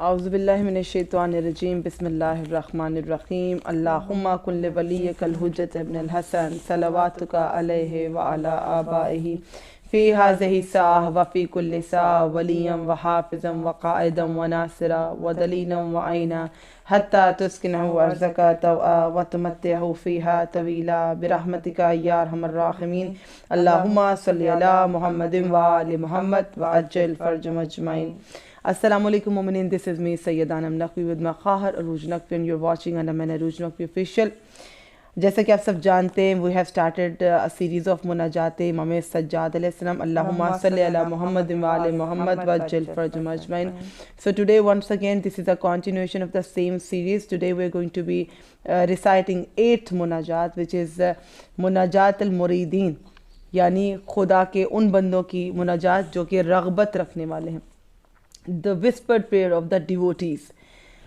اعوذ باللہ من الشیطان الرجیم بسم اللہ الرحمن الرحیم اللہم کن لولیک الحجۃ ابن الحسن صلواتک علیہ وعلی آبائہ فی ہذہ الساعہ وفی کل ساعہ ولیا وحافظا وقائدا وناصرا ودلیلا وعینا حتی تسکنہ ارضک طوعا وتمتعہ فیہا طویلا برحمتک یا ارحم الراحمین اللہم صلی علی محمد وآل محمد وعجل فرجهم اجمعین. السلام علیکم مومنین, this is me Syed Anam Naqvi with my خواہر عروج Naqvi and you're watching Anam Arooj Naqvi official. جیسا کہ آپ سب جانتے ہیں we have started a series of مناجات امام سجاد علیہ السلام. اللہم صلی علی محمد وآل محمد وعجل فرجهم اجمعین. So today once again this is a continuation of the same series. Today we are going to be reciting 8 مناجات which is مناجات المریدین, یعنی خدا کے ان بندوں کی مناجات جو کہ رغبت رکھنے والے ہیں. The whispered prayer of the devotees.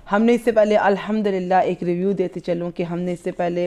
ہم نے اس سے پہلے الحمدللہ ایک ریویو دیتے چلوں کہ ہم نے اس سے پہلے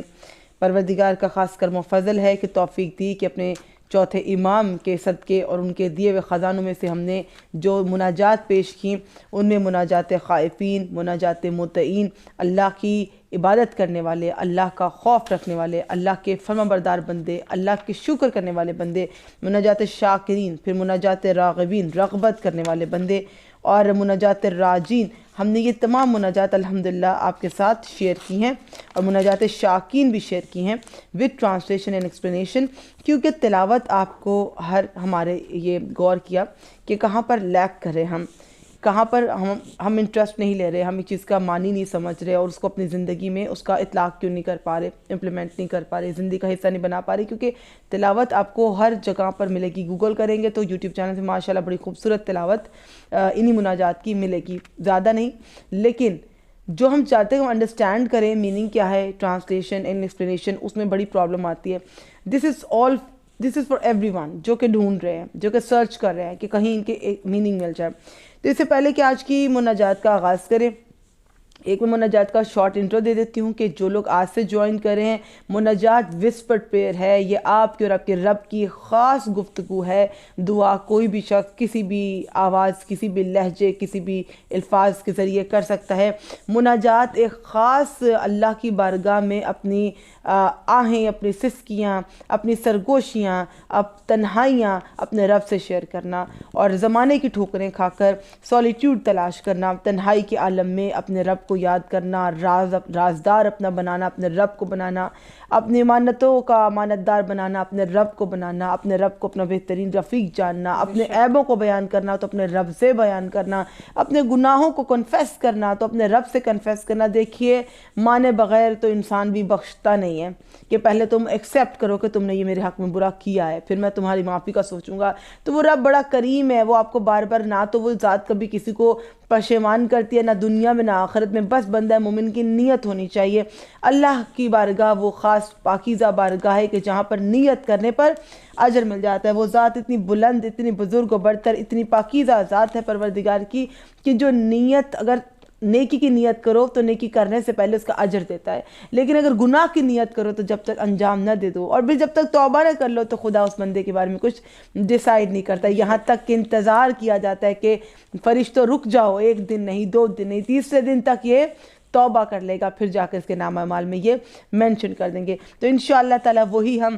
پروردگار کا خاص کرم و فضل ہے کہ توفیق دی کہ اپنے چوتھے امام کے صدقے اور ان کے دیے ہوئے خزانوں میں سے ہم نے جو مناجات پیش کیں ان میں مناجات خائفین, مناجات مطیعین, اللہ کی عبادت کرنے والے, اللہ کا خوف رکھنے والے, اللہ کے فرمانبردار بندے, اللہ کے شکر کرنے والے بندے, مناجات شاکرین, پھر مناجات راغبین, رغبت کرنے والے بندے, اور مناجات راجین. ہم نے یہ تمام مناجات الحمدللہ آپ کے ساتھ شیئر کی ہیں اور مناجات شاکین بھی شیئر کی ہیں with translation and explanation, کیونکہ تلاوت آپ کو ہمارے یہ غور کیا کہ کہاں پر لیک کر رہے ہم, کہاں پر ہم انٹرسٹ نہیں لے رہے, ہم اس چیز کا معنی نہیں سمجھ رہے اور اس کو اپنی زندگی میں اس کا اطلاق کیوں نہیں کر پا رہے, امپلیمنٹ نہیں کر پا رہے, زندگی کا حصہ نہیں بنا پا رہے. کیونکہ تلاوت آپ کو ہر جگہ پر ملے گی. گوگل کریں گے تو یوٹیوب چینل سے ماشاءاللہ بڑی خوبصورت تلاوت انہی مناجات کی ملے گی, زیادہ نہیں. لیکن جو ہم چاہتے ہیں ہم انڈرسٹینڈ کریں میننگ کیا ہے, ٹرانسلیشن اینڈ ایکسپلینیشن, اس میں بڑی پرابلم آتی ہے. دس از فار ایوری ون جو کہ ڈھونڈ رہے ہیں, جو کہ سرچ کر رہے ہیں کہ کہیں ان کے میننگ مل جائے. تو اس سے پہلے کہ آج کی مناجات کا آغاز کریں, ایک میں مناجات کا شارٹ انٹرو دے دیتی ہوں کہ جو لوگ آج سے جوائن کر رہے ہیں, مناجات وسپرڈ پریئر ہے. یہ آپ کے اور آپ کے رب کی خاص گفتگو ہے. دعا کوئی بھی شخص کسی بھی آواز, کسی بھی لہجے, کسی بھی الفاظ کے ذریعے کر سکتا ہے. مناجات ایک خاص اللہ کی بارگاہ میں اپنی آہیں, اپنی سسکیاں, اپنی سرگوشیاں, تنہائیاں اپنے رب سے شیئر کرنا اور زمانے کی ٹھوکریں کھا کر سولیٹیوڈ تلاش کرنا, تنہائی کے عالم میں اپنے رب کو یاد کرنا, رازدار اپنا بنانا, اپنے رب کو بنانا, اپنی امانتوں کا امانتدار بنانا, اپنے رب کو بنانا, اپنے رب کو اپنا بہترین رفیق جاننا, اپنے عیبوں کو بیان کرنا تو اپنے رب سے بیان کرنا, اپنے گناہوں کو کنفیس کرنا تو اپنے رب سے کنفیس کرنا. دیکھیے مانے بغیر تو انسان بھی بخشتا نہیں ہے کہ پہلے تم ایکسیپٹ کرو کہ تم نے یہ میرے حق میں برا کیا ہے, پھر میں تمہاری معافی کا سوچوں گا. تو وہ رب بڑا کریم ہے, وہ آپ کو بار بار, نہ تو وہ ذات کبھی کسی کو پشیمان کرتی ہے, نہ دنیا میں نہ آخرت میں. بس بندہ مومن کی نیت ہونی چاہیے. اللہ کی بارگاہ وہ خاص پاکیزہ بارگاہ ہے کہ جہاں پر نیت کرنے پر اجر مل جاتا ہے. وہ ذات اتنی بلند, اتنی بزرگ و برتر, اتنی پاکیزہ ذات ہے پروردگار کی کہ جو نیت, اگر نیکی کی نیت کرو تو نیکی کرنے سے پہلے اس کا اجر دیتا ہے. لیکن اگر گناہ کی نیت کرو تو جب تک انجام نہ دے دو اور پھر جب تک توبہ نہ کر لو تو خدا اس بندے کے بارے میں کچھ ڈیسائیڈ نہیں کرتا. یہاں تک کہ انتظار کیا جاتا ہے کہ فرشتوں رک جاؤ, 1 دن نہیں, 2 دن نہیں, 3 دن تک یہ توبہ کر لے گا, پھر جا کے اس کے نام اعمال میں یہ مینشن کر دیں گے. تو انشاءاللہ تعالی وہی ہم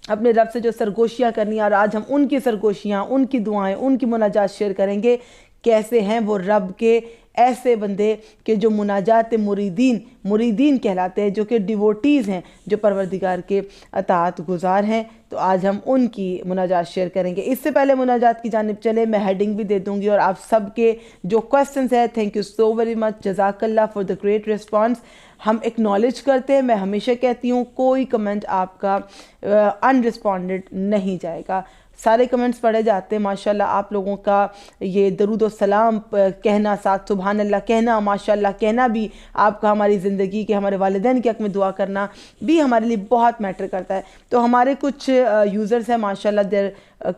اپنے رب سے جو سرگوشیاں کرنی ہیں, اور آج ہم ان کی سرگوشیاں, ان کی دعائیں, ان کی مناجات شیئر کریں گے. کیسے ہیں وہ رب کے ایسے بندے کہ جو مناجات مریدین کہلاتے ہیں, جو کہ ڈیووٹیز ہیں, جو پروردگار کے اطاعت گزار ہیں. تو آج ہم ان کی مناجات شیئر کریں گے. اس سے پہلے مناجات کی جانب چلے, میں ہیڈنگ بھی دے دوں گی اور آپ سب کے جو کویسچنز ہیں, thank you so very much, جزاک اللہ فار دا گریٹ رسپانس. ہم ایکنالج کرتے ہیں. میں ہمیشہ کہتی ہوں کوئی کمنٹ آپ کا انرسپونڈڈ نہیں جائے گا, سارے کمنٹس پڑھے جاتے ہیں. ماشاءاللہ آپ لوگوں کا یہ درود و سلام کہنا, ساتھ سبحان اللہ کہنا, ماشاءاللہ کہنا بھی آپ کا ہماری زندگی کے, ہمارے والدین کے حق میں دعا کرنا بھی ہمارے لیے بہت میٹر کرتا ہے. تو ہمارے کچھ یوزرز ہیں ماشاءاللہ, there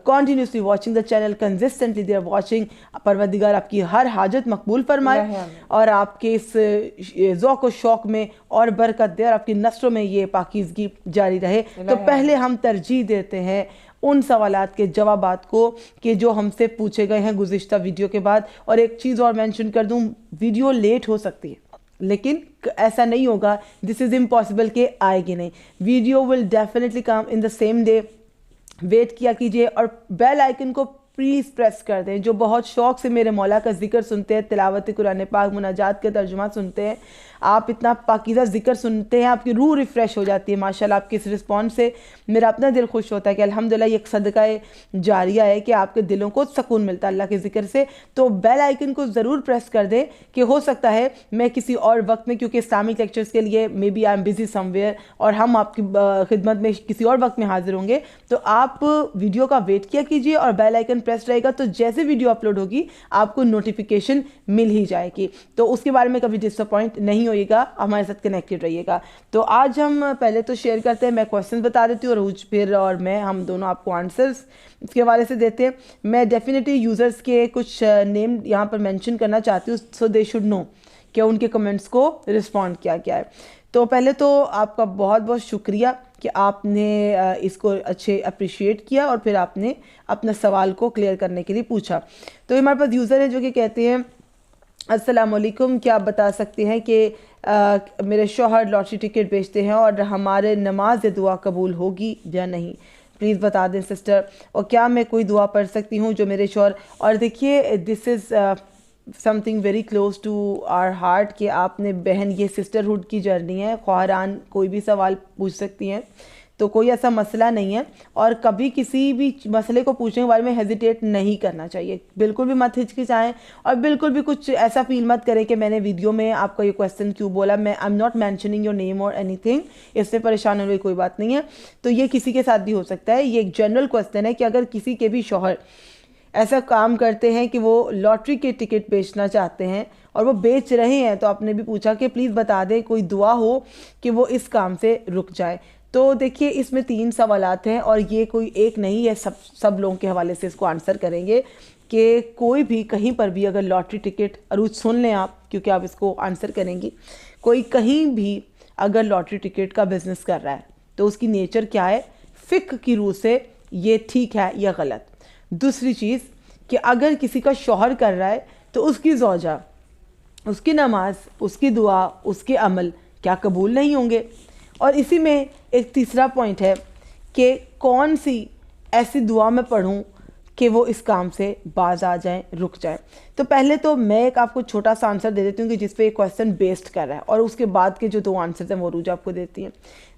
continuously watching the channel, consistently they are watching. پروردگار آپ کی ہر حاجت مقبول فرمائے اور آپ کے اس ذوق و شوق میں اور برکت دے اور آپ کی نسلوں میں یہ پاکیزگی جاری رہے. تو پہلے ہم ترجیح دیتے ہیں ان سوالات کے جوابات کو کہ جو ہم سے پوچھے گئے ہیں گزشتہ ویڈیو کے بعد. اور ایک چیز اور مینشن کر دوں, ویڈیو لیٹ ہو سکتی ہے لیکن ایسا نہیں ہوگا, دس از امپاسبل کہ آئے گی نہیں. Video will definitely come in the same day. Wait کیا کیجیے اور بیل آئیکن کو پلیز پریس کر دیں. جو بہت شوق سے میرے مولا کا ذکر سنتے ہیں, تلاوت قرآن پاک, مناجات کے ترجمہ سنتے ہیں, آپ اتنا پاکیزہ ذکر سنتے ہیں, آپ کی روح ریفریش ہو جاتی ہے ماشاءاللہ آپ کے اس رسپانس سے. میرا اپنا دل خوش ہوتا ہے کہ الحمدللہ یہ ایک صدقہ جاریہ ہے کہ آپ کے دلوں کو سکون ملتا ہے اللہ کے ذکر سے. تو بیل آئیکن کو ضرور پریس کر دیں کہ ہو سکتا ہے میں کسی اور وقت میں, کیونکہ اسلامک لیکچرز کے لیے may be I am busy somewhere, اور ہم آپ کی خدمت میں کسی اور وقت میں حاضر ہوں گے. تو آپ ویڈیو کا ویٹ کیا کیجیے اور بیل آئیکن پریس رہے گا, تو جیسے ویڈیو اپلوڈ ہوگی آپ کو نوٹیفیکیشن مل ہی جائے گی. تو اس کے بارے میں کبھی ڈس اپوائنٹ نہیں ہوئے گا, ہمارے ساتھ کنیکٹڈ رہیے گا. تو آج ہم پہلے تو شیئر کرتے ہیں, میں کویسچن بتا دیتی ہوں اور پھر اور ہم دونوں آپ کو آنسرز اس کے حوالے سے دیتے ہیں. میں ڈیفینیٹلی یوزرز کے کچھ نیم یہاں پر مینشن کرنا چاہتی ہوں, سو دے شوڈ نو کہ ان کے کمنٹس کو رسپونڈ کیا گیا ہے. تو پہلے تو آپ کا بہت بہت شکریہ کہ آپ نے اس کو اچھے اپریشیٹ کیا اور پھر آپ نے اپنا سوال کو کلیئر کرنے کے لیے پوچھا. تو ہمارے پاس یوزر ہیں جو کہ کہتے ہیں السلام علیکم, کیا آپ بتا سکتے ہیں کہ میرے شوہر لاٹری ٹکٹ بیچتے ہیں اور ہمارے نماز دعا قبول ہوگی یا نہیں, پلیز بتا دیں سسٹر. اور کیا میں کوئی دعا پڑھ سکتی ہوں جو میرے شوہر, اور دیکھیے this is something very close to our heart کہ آپ نے بہن, یہ سسٹرہڈ کی جرنی ہے, خواہران کوئی بھی سوال پوچھ سکتی ہیں, تو کوئی ایسا مسئلہ نہیں ہے. اور کبھی کسی بھی مسئلے کو پوچھنے کے بارے میں ہیزیٹیٹ نہیں کرنا چاہیے, بالکل بھی مت ہچکچائیں اور بالکل بھی کچھ ایسا فیل مت کریں کہ میں نے ویڈیو میں آپ کا یہ کویسچن کیوں بولا. میں I am not mentioning your name اور اینی تھنگ, اس سے پریشان ہونے کی کوئی بات نہیں ہے. تو یہ کسی کے ساتھ بھی ہو سکتا ہے. یہ ایک جنرل کویسچن ہے کہ اگر کسی کے بھی شوہر ایسا کام کرتے ہیں کہ وہ لاٹری کے ٹکٹ بیچنا چاہتے ہیں اور وہ بیچ رہے ہیں, تو آپ نے بھی پوچھا کہ پلیز بتا دیں کوئی دعا ہو کہ وہ اس کام سے رک جائے. تو دیکھیے اس میں 3 سوالات ہیں اور یہ کوئی ایک نہیں ہے, سب لوگوں کے حوالے سے اس کو آنسر کریں گے کہ کوئی بھی کہیں پر بھی اگر لاٹری ٹکٹ, عروج سن لیں آپ کیونکہ آپ اس کو آنسر کریں گی, کوئی کہیں بھی اگر لاٹری ٹکٹ کا بزنس کر رہا ہے تو اس کی نیچر کیا ہے, فقہ کی روح سے یہ ٹھیک ہے یا غلط. دوسری چیز کہ اگر کسی کا شوہر کر رہا ہے تو اس کی زوجہ, اس کی نماز, اس کی دعا, اس کے عمل کیا قبول نہیں ہوں گے. اور اسی میں ایک تیسرا پوائنٹ ہے کہ کون سی ایسی دعا میں پڑھوں کہ وہ اس کام سے باز آ جائیں, رک جائیں. تو پہلے تو میں ایک آپ کو چھوٹا سا آنسر دے دیتی ہوں کہ جس پہ ایک کویسچن بیسڈ کر رہا ہے, اور اس کے بعد کے جو 2 آنسرز ہیں وہ عروج آپ کو دیتی ہیں.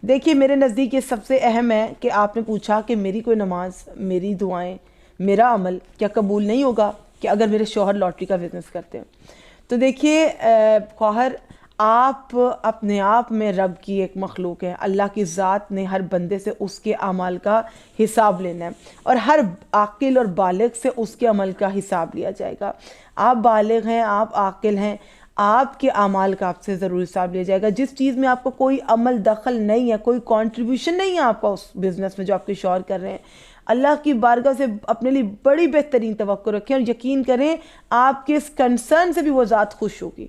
دیکھیے میرے نزدیک یہ سب سے اہم ہے کہ آپ نے پوچھا کہ میری کوئی نماز, میری دعائیں, میرا عمل کیا قبول نہیں ہوگا کہ اگر میرے شوہر لاٹری کا بزنس کرتے ہیں. تو دیکھیے خواہر, آپ اپنے آپ میں رب کی ایک مخلوق ہے. اللہ کی ذات نے ہر بندے سے اس کے اعمال کا حساب لینا ہے, اور ہر عاقل اور بالغ سے اس کے عمل کا حساب لیا جائے گا. آپ بالغ ہیں, آپ عاقل ہیں, آپ کے اعمال کا آپ سے ضرور حساب لیا جائے گا. جس چیز میں آپ کو کوئی عمل دخل نہیں ہے, کوئی کنٹریبیوشن نہیں ہے آپ کا اس بزنس میں جو آپ کے شوہر کر رہے ہیں, اللہ کی بارگاہ سے اپنے لیے بڑی بہترین توقع رکھیں اور یقین کریں آپ کے اس کنسرن سے بھی وہ ذات خوش ہوگی.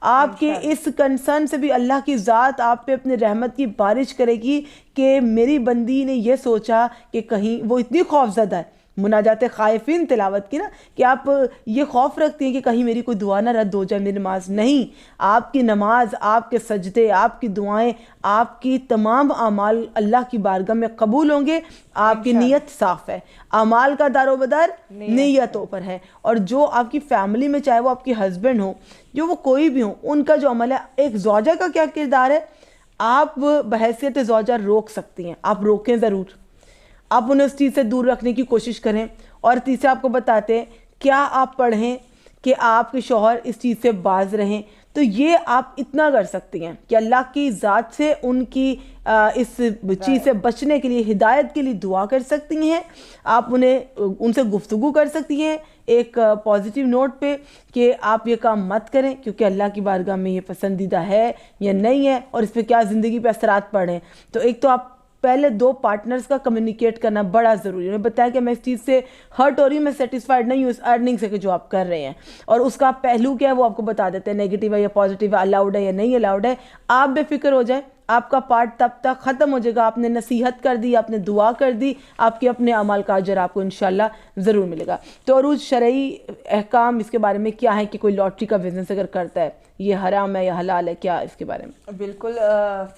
آپ کے اس کنسرن سے بھی اللہ کی ذات آپ پہ اپنے رحمت کی بارش کرے گی کہ میری بندی نے یہ سوچا کہ کہیں وہ اتنی خوف زدہ ہے, مناجات خائفین تلاوت کی نا, کہ آپ یہ خوف رکھتے ہیں کہ کہیں میری کوئی دعا نہ رد ہو جائے, میری نماز نہیں. آپ کی نماز, آپ کے سجدے, آپ کی دعائیں, آپ کی تمام اعمال اللہ کی بارگاہ میں قبول ہوں گے. آپ کی نیت صاف ہے, اعمال کا دار و بدار نیتوں پر ہے. اور جو آپ کی فیملی میں, چاہے وہ آپ کے ہسبینڈ ہوں, جو وہ کوئی بھی ہوں, ان کا جو عمل ہے, ایک زوجہ کا کیا کردار ہے, آپ بحیثیت زوجہ روک سکتی ہیں, آپ روکیں ضرور, آپ انہیں اس چیز سے دور رکھنے کی کوشش کریں. اور تیسرے آپ کو بتاتے ہیں کیا آپ پڑھیں کہ آپ کے شوہر اس چیز سے باز رہیں. تو یہ آپ اتنا کر سکتی ہیں کہ اللہ کی ذات سے ان کی اس چیز سے بچنے کے لیے, ہدایت کے لیے دعا کر سکتی ہیں. آپ ان سے گفتگو کر سکتی ہیں ایک پازیٹیو نوٹ پہ کہ آپ یہ کام مت کریں کیونکہ اللہ کی بارگاہ میں یہ پسندیدہ ہے یا نہیں ہے, اور اس پہ کیا زندگی پہ اثرات پڑیں. تو ایک تو آپ پہلے 2 پارٹنرز کا کمیونیکیٹ کرنا بڑا ضروری ہے. انہیں بتایا کہ میں اس چیز سے ہرٹ ہو رہی ہوں, میں سیٹسفائیڈ نہیں ہوں اس ارننگ سے کہ جو آپ کر رہے ہیں, اور اس کا پہلو کیا ہے وہ آپ کو بتا دیتے ہیں, نیگیٹو ہے یا پازیٹیو ہے, الاؤڈ ہے یا نہیں الاؤڈ ہے. آپ بے فکر ہو جائیں, آپ کا پارٹ تب تک ختم ہو جائے گا. آپ نے نصیحت کر دی, آپ نے دعا کر دی, آپ کے اپنے اعمال کا اجر آپ کو انشاءاللہ ضرور ملے گا. تو عروج شرعی احکام اس کے بارے میں کیا ہے کہ کوئی لاٹری کا بزنس اگر کرتا ہے یہ حرام ہے یا حلال ہے, کیا اس کے بارے میں؟ بالکل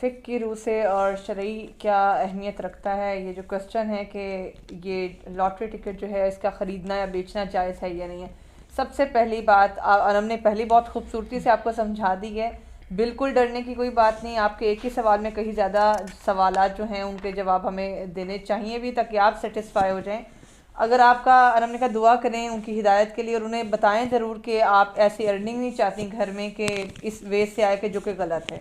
فقہ کی روح سے اور شرعی کیا اہمیت رکھتا ہے یہ جو کوسچن ہے کہ یہ لاٹری ٹکٹ جو ہے اس کا خریدنا یا بیچنا جائز ہے یا نہیں ہے. سب سے پہلی بات ہم نے پہلی بہت خوبصورتی سے آپ کو سمجھا دی ہے, بالکل ڈرنے کی کوئی بات نہیں. آپ کے ایک ہی سوال میں کہیں زیادہ سوالات جو ہیں ان کے جواب ہمیں دینے چاہیے بھی تاکہ آپ سیٹسفائی ہو جائیں. اگر آپ کا ہم نے کہا دعا کریں ان کی ہدایت کے لیے اور انہیں بتائیں ضرور کہ آپ ایسی ارننگ نہیں چاہتی گھر میں کہ اس وے سے آئے کہ جو کہ غلط ہے.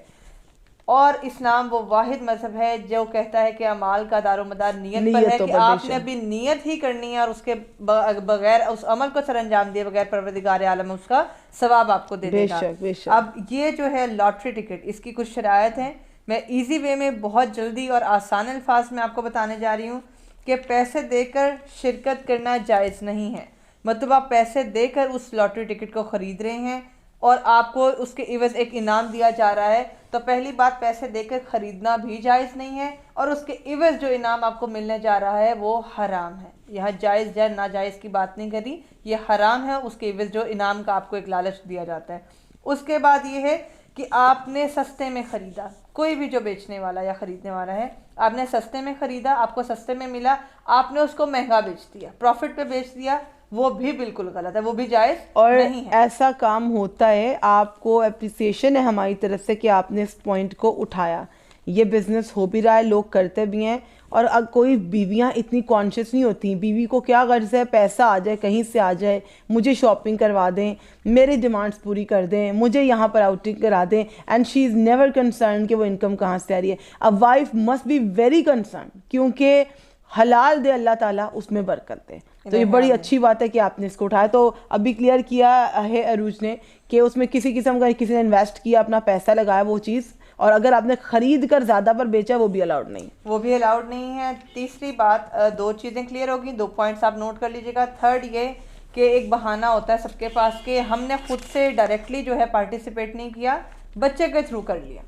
اور اسلام وہ واحد مذہب ہے جو کہتا ہے کہ اعمال کا دار و مدار نیت پر ہے, کہ آپ نے ابھی نیت ہی کرنی ہے اور اس کے بغیر اس عمل کو سر انجام دیے بغیر پروردگار عالم اس کا ثواب آپ کو دے دے گا. اب یہ جو ہے لاٹری ٹکٹ اس کی کچھ شرائط ہیں, میں ایزی وے میں بہت جلدی اور آسان الفاظ میں آپ کو بتانے جا رہی ہوں کہ پیسے دے کر شرکت کرنا جائز نہیں ہے. مطلب آپ پیسے دے کر اس لاٹری ٹکٹ کو خرید رہے ہیں اور آپ کو اس کے عوض ایک انعام دیا جا رہا ہے, تو پہلی بات پیسے دے کر خریدنا بھی جائز نہیں ہے, اور اس کے عوض جو انعام آپ کو ملنے جا رہا ہے وہ حرام ہے. یہاں جائز یا ناجائز کی بات نہیں کری, یہ حرام ہے اس کے عوض جو انعام کا آپ کو ایک لالچ دیا جاتا ہے. اس کے بعد یہ ہے کہ آپ نے سستے میں خریدا, کوئی بھی جو بیچنے والا یا خریدنے والا ہے, آپ نے سستے میں خریدا, آپ کو سستے میں ملا, آپ نے اس کو مہنگا بیچ دیا, پروفٹ پہ بیچ دیا, وہ بھی بالکل غلط ہے, وہ بھی جائز نہیں ہے. اور ایسا کام ہوتا ہے, آپ کو اپریسیشن ہے ہماری طرف سے کہ آپ نے اس پوائنٹ کو اٹھایا. یہ بزنس ہو بھی رہا ہے, لوگ کرتے بھی ہیں. اور کوئی بیویاں اتنی کانشیس نہیں ہوتی, بیوی کو کیا غرض ہے پیسہ آ جائے کہیں سے آ جائے, مجھے شاپنگ کروا دیں, میری ڈیمانڈس پوری کر دیں, مجھے یہاں پر آؤٹنگ کرا دیں, and she is never concern کہ وہ انکم کہاں سے آ رہی ہے. A wife must be very concern, کیونکہ حلال دے اللہ تعالیٰ اس میں برکت دے. تو یہ بڑی اچھی بات ہے کہ آپ نے اس کو اٹھایا. تو ابھی کلیئر کیا ہے عروج نے کہ اس میں کسی قسم کا کسی نے انویسٹ کیا, اپنا پیسہ لگایا وہ چیز, اور اگر آپ نے خرید کر زیادہ پر بیچا وہ بھی الاؤڈ نہیں, وہ بھی الاؤڈ نہیں ہے. تیسری بات, دو چیزیں کلیئر ہوگی, 2 پوائنٹس آپ نوٹ کر لیجیے گا. تھرڈ یہ کہ ایک بہانہ ہوتا ہے سب کے پاس کہ ہم نے خود سے ڈائریکٹلی جو ہے پارٹیسپیٹ نہیں کیا, بچے کے تھرو کر لیا.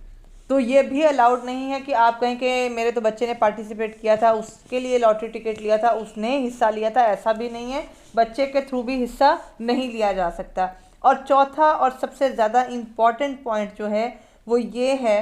تو یہ بھی الاؤڈ نہیں ہے کہ آپ کہیں کہ میرے تو بچے نے پارٹیسپیٹ کیا تھا, اس کے لیے لاٹری ٹکٹ لیا تھا, اس نے حصہ لیا تھا, ایسا بھی نہیں ہے. بچے کے تھرو بھی حصہ نہیں لیا جا سکتا. اور چوتھا اور سب سے زیادہ امپورٹنٹ پوائنٹ جو ہے وہ یہ ہے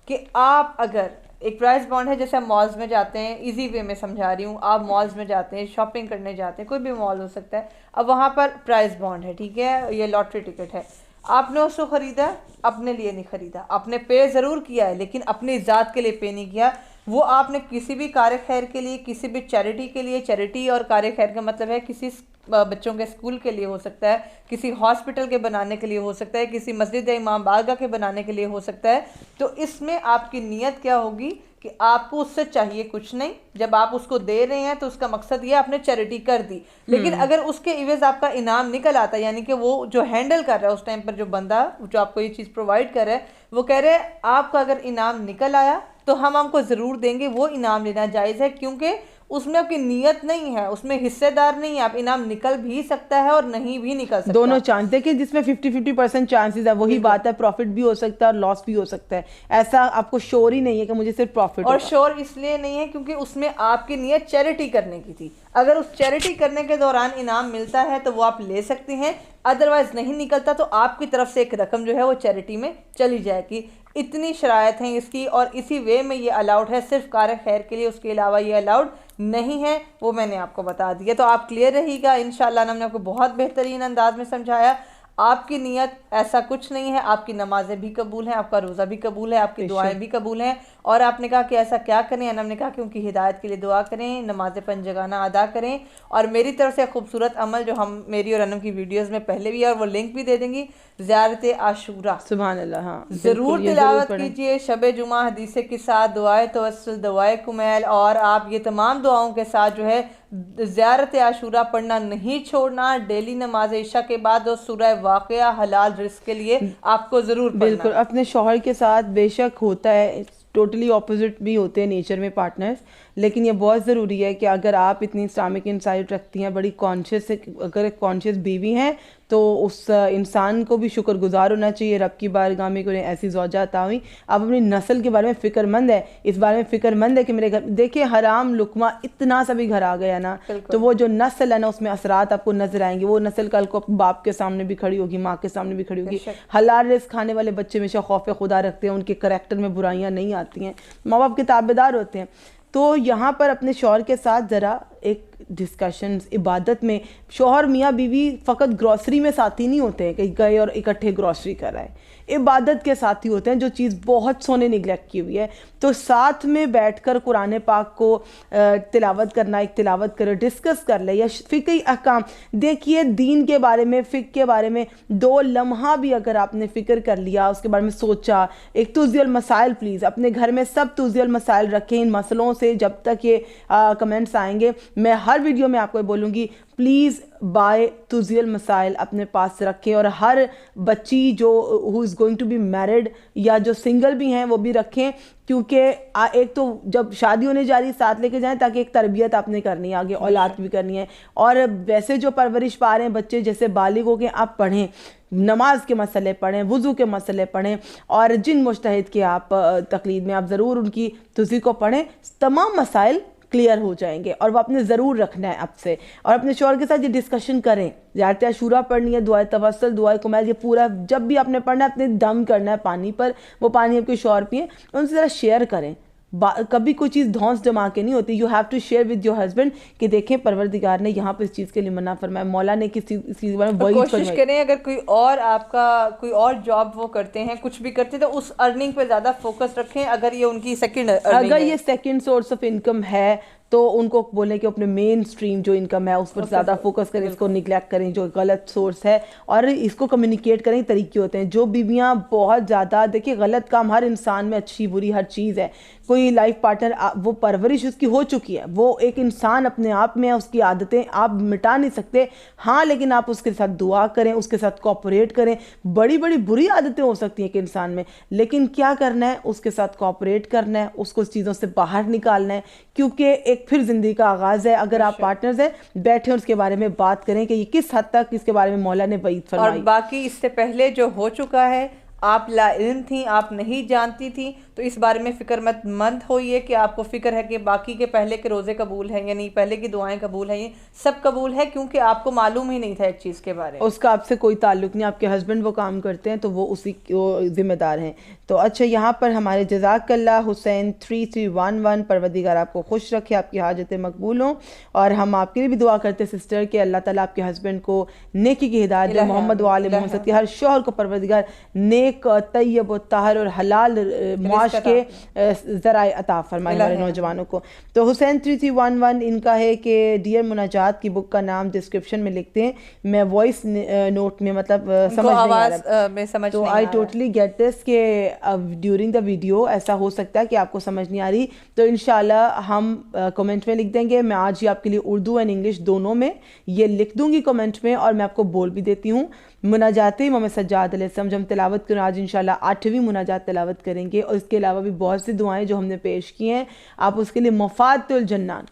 کہ آپ اگر ایک پرائز بانڈ ہے, جیسے ہم مالز میں جاتے ہیں, ایزی وے میں سمجھا رہی ہوں, آپ مالز میں جاتے ہیں, شاپنگ کرنے جاتے ہیں, کوئی بھی مال ہو سکتا ہے, اب وہاں پر پرائز بانڈ ہے, ٹھیک ہے, یہ لاٹری ٹکٹ ہے, آپ نے اس کو خریدا, اپنے لیے نہیں خریدا, آپ نے پے ضرور کیا ہے لیکن اپنی ذات کے لیے پے نہیں کیا. وہ آپ نے کسی بھی کار خیر کے لیے, کسی بھی چیریٹی کے لیے, چیریٹی اور کار خیر کا مطلب ہے کسی بچوں کے اسکول کے لیے ہو سکتا ہے, کسی ہاسپٹل کے بنانے کے لیے ہو سکتا ہے, کسی مسجد امام بارگاہ کے بنانے کے لیے ہو سکتا ہے. تو اس میں آپ کی نیت کیا ہوگی کہ آپ کو اس سے چاہیے کچھ نہیں, جب آپ اس کو دے رہے ہیں تو اس کا مقصد یہ آپ نے چیریٹی کر دی. لیکن اگر اس کے عوض آپ کا انعام نکل آتا ہے, یعنی کہ وہ جو ہینڈل کر رہا ہے اس ٹائم پر, جو بندہ جو آپ کو یہ چیز پرووائڈ کر رہا ہے, وہ کہہ رہے ہیں آپ کا اگر انعام نکل آیا تو ہم کو ضرور دیں گے, وہ انعام لینا جائز ہے, کیونکہ اس میں آپ کی نیت نہیں ہے, اس میں حصے دار نہیں ہے. آپ انعام نکل بھی سکتا ہے اور نہیں بھی نکل سکتا, دونوں چانس دیکھیں, جس میں 50-50% چانسز ہے, وہی بات ہے, پروفٹ بھی ہو سکتا ہے اور لاس بھی ہو سکتا ہے. ایسا آپ کو شور ہی نہیں ہے کہ مجھے صرف پروفٹ, اور شور اس لیے نہیں ہے کیونکہ اس میں آپ کی نیت چیریٹی کرنے کی تھی. اگر اس چیریٹی کرنے کے دوران انعام ملتا ہے تو وہ آپ لے سکتے ہیں, ادروائز نہیں نکلتا تو آپ کی طرف سے ایک رقم جو ہے وہ چیریٹی میں چلی جائے گی. اتنی شرائط ہیں اس کی, اور اسی وے میں یہ الاؤڈ ہے صرف کار خیر کے لیے, اس کے علاوہ یہ الاؤڈ نہیں ہے. وہ میں نے آپ کو بتا دیا, تو آپ کلیئر رہی گا انشاءاللہ. ہم نے آپ کو بہت بہترین انداز میں سمجھایا. آپ کی نیت ایسا کچھ نہیں ہے, آپ کی نمازیں بھی قبول ہیں, آپ کا روزہ بھی قبول ہے, آپ کی دعائیں بھی قبول ہیں. اور آپ نے کہا کہ ایسا کیا کریں, ہم نے کہا کہ ان کی ہدایت کے لیے دعا کریں, نماز پنجگانہ ادا کریں, اور میری طرف سے خوبصورت عمل جو ہم میری اور انم کی ویڈیوز میں پہلے بھی ہے, اور وہ لنک بھی دے دیں گی, زیارت عاشورہ. سبحان اللہ, ہاں ضرور تلاوت کیجئے شب جمعہ حدیث کے ساتھ, دعائے توسل, دعائے کمیل, اور آپ یہ تمام دعاؤں کے ساتھ جو ہے زیارت عاشورہ پڑھنا نہیں چھوڑنا. ڈیلی نماز عشاء کے بعد اور سورہ واقعہ حلال رزق کے لیے آپ کو ضرور پڑھنا. بالکل, اپنے شوہر کے ساتھ بے شک ہوتا ہے, ٹوٹلی اپوزٹ بھی ہوتے ہیں نیچر میں پارٹنرز, لیکن یہ بہت ضروری ہے کہ اگر آپ اتنی اسلامک انسائٹ رکھتی ہیں, بڑی کانشیس, اگر ایک کانشیس بیوی ہیں, تو اس انسان کو بھی شکر گزار ہونا چاہیے رب کی بارگاہ میں کہ انہیں ایسی زوجہ عطا ہوئی. آپ اپنی نسل کے بارے میں فکر مند ہے, اس بارے میں فکر مند ہے کہ میرے گھر, دیکھیں حرام لقمہ اتنا سا بھی گھر آ گیا نا, تو وہ جو نسل ہے نا اس میں اثرات آپ کو نظر آئیں گے. وہ نسل کل کو باپ کے سامنے بھی کھڑی ہوگی, ماں کے سامنے بھی کھڑی ہوگی. حلال رزق کھانے والے بچے ہمیشہ خوف خدا رکھتے ہیں, ان کے کریکٹر میں برائیاں نہیں آتی ہیں, ماں باپ کے تابعدار ہوتے ہیں. تو یہاں پر اپنے شوہر کے ساتھ ذرا ایک ڈسکشنز, عبادت میں شوہر میاں بیوی فقط گروسری میں ساتھی نہیں ہوتے ہیں کہ گئے اور اکٹھے گروسری کر رہے ہیں, عبادت کے ساتھی ہوتے ہیں, جو چیز بہت سونے نگلیکٹ کی ہوئی ہے. تو ساتھ میں بیٹھ کر قرآن پاک کو تلاوت کرنا, ایک تلاوت کرے, ڈسکس کر لے, یا فقہی احکام دیکھیے, دین کے بارے میں, فقہ کے بارے میں 2 لمحہ بھی اگر آپ نے فکر کر لیا, اس کے بارے میں سوچا, ایک توضیح المسائل, پلیز اپنے گھر میں سب توضیح المسائل رکھیں. ان مسئلوں سے جب تک یہ کمنٹس آئیں گے, میں ہر ویڈیو میں آپ کو بولوں گی پلیز بائے توضیح المسائل اپنے پاس رکھیں, اور ہر بچی جو who is going to be married یا جو سنگل بھی ہیں وہ بھی رکھیں, کیونکہ ایک تو جب شادی ہونے جا رہی ساتھ لے کے جائیں, تاکہ ایک تربیت آپ نے کرنی ہے, آگے اولاد بھی کرنی ہے. اور ویسے جو پرورش پا رہے ہیں بچے, جیسے بالغ ہو کے آپ پڑھیں, نماز کے مسئلے پڑھیں, وضو کے مسئلے پڑھیں, اور جن مجتہد کے آپ تقلید میں آپ ضرور ان کی توضیح کو پڑھیں, تمام مسائل کلیئر ہو جائیں گے. اور وہ اپنے ضرور رکھنا ہے اب سے, اور اپنے شوہر کے ساتھ یہ ڈسکشن کریں. زیارت عاشورہ پڑھنی ہے, دعائے توسل, دعائے کمیل, یہ پورا جب بھی آپ نے پڑھنا ہے اپنے دم کرنا ہے پانی پر, وہ پانی آپ کے شوہر پئیں, ان سے ذرا شیئر کریں. کبھی کوئی چیز دھونس جما کے نہیں ہوتی. You have to share with your husband کہ دیکھیں پروردگار نے یہاں پہ اس چیز کے لیے منع فرمایا, مولا نے کس چیز کے بارے میں وعید فرمائی. کوشش کریں اگر کوئی اور آپ کا کوئی اور جاب وہ کرتے ہیں, کچھ بھی کرتے ہیں, تو اس ارننگ پہ زیادہ فوکس رکھیں. اگر یہ ان کی سیکنڈ ارننگ, اگر یہ سیکنڈ سورس آف انکم ہے, تو ان کو بولیں کہ اپنے مین سٹریم جو انکم ہے اس پر زیادہ فوکس کریں, اس کو نگلیکٹ کریں جو غلط سورس ہے, اور اس کو کمیونیکیٹ کریں. طریقے ہوتے ہیں. جو بیویاں بہت زیادہ, دیکھیں غلط کام ہر انسان میں اچھی بری ہر چیز ہے. کوئی لائف پارٹنر, وہ پرورش اس کی ہو چکی ہے, وہ ایک انسان اپنے آپ میں, اس کی عادتیں آپ مٹا نہیں سکتے. ہاں لیکن آپ اس کے ساتھ دعا کریں, اس کے ساتھ کوآپریٹ کریں. بڑی بڑی بری عادتیں ہو سکتی ہیں ایک انسان میں, لیکن کیا کرنا ہے, اس کے ساتھ کوآپریٹ کرنا ہے, اس کو اس چیزوں سے باہر نکالنا ہے, کیونکہ ایک پھر زندگی کا آغاز ہے. اگر آپ پارٹنرز ہیں, بیٹھیں اس کے بارے میں بات کریں کہ یہ کس حد تک اس کے بارے میں مولا نے وعید فرمائی. اور باقی اس سے پہلے جو ہو چکا ہے, آپ لا علم تھیں, آپ نہیں جانتی تھیں, تو اس بارے میں فکر مند ہوئیے کہ آپ کو فکر ہے کہ باقی کے پہلے کے روزے قبول ہیں یا نہیں, پہلے کی دعائیں قبول ہیں, یہ سب قبول ہے, کیونکہ آپ کو معلوم ہی نہیں تھا ایک چیز کے بارے میں. اس کا آپ سے کوئی تعلق نہیں, آپ کے ہسبینڈ وہ کام کرتے ہیں تو وہ اسی ذمہ دار ہیں. تو اچھا, یہاں پر ہمارے جزاک اللہ حسین 3311, پروردگار آپ کو خوش رکھے, آپ کی حاجتیں مقبول ہوں, اور ہم آپ کے لیے بھی دعا کرتے ہیں سسٹر کہ اللہ تعالیٰ آپ کے ہسبینڈ کو نیکی کی ہدایت دے, محمد و آل محمد کے ہر شوہر کو پروردگار نیک, طیب و طاہر اور حلال معاش کے ذرائع عطا فرمائے ہمارے نوجوانوں کو. تو حسین 3311 ان کا ہے کہ ڈیئر مناجات کی بک کا نام ڈسکرپشن میں لکھتے ہیں, میں وائس نوٹ میں مطلب سمجھ نہیں آ رہا, تو آئی ٹوٹلی گیٹ دس کہ ڈیورنگ دا ویڈیو ایسا ہو سکتا ہے کہ آپ کو سمجھ نہیں آ رہی, تو انشاءاللہ ہم کمنٹ میں لکھ دیں گے. میں آج ہی آپ کے لیے اردو اینڈ انگلش دونوں میں یہ لکھ دوں گی کمنٹ میں, اور میں آپ کو بول بھی دیتی ہوں. مناجات محمد سجاد علیہ السلام جو ہم تلاوت کریں, آج انشاءاللہ 8ویں مناجات تلاوت کریں گے, اور اس کے علاوہ بھی بہت سی دعائیں جو ہم نے پیش کی ہیں. آپ اس کے لیے مفاتح الجنان,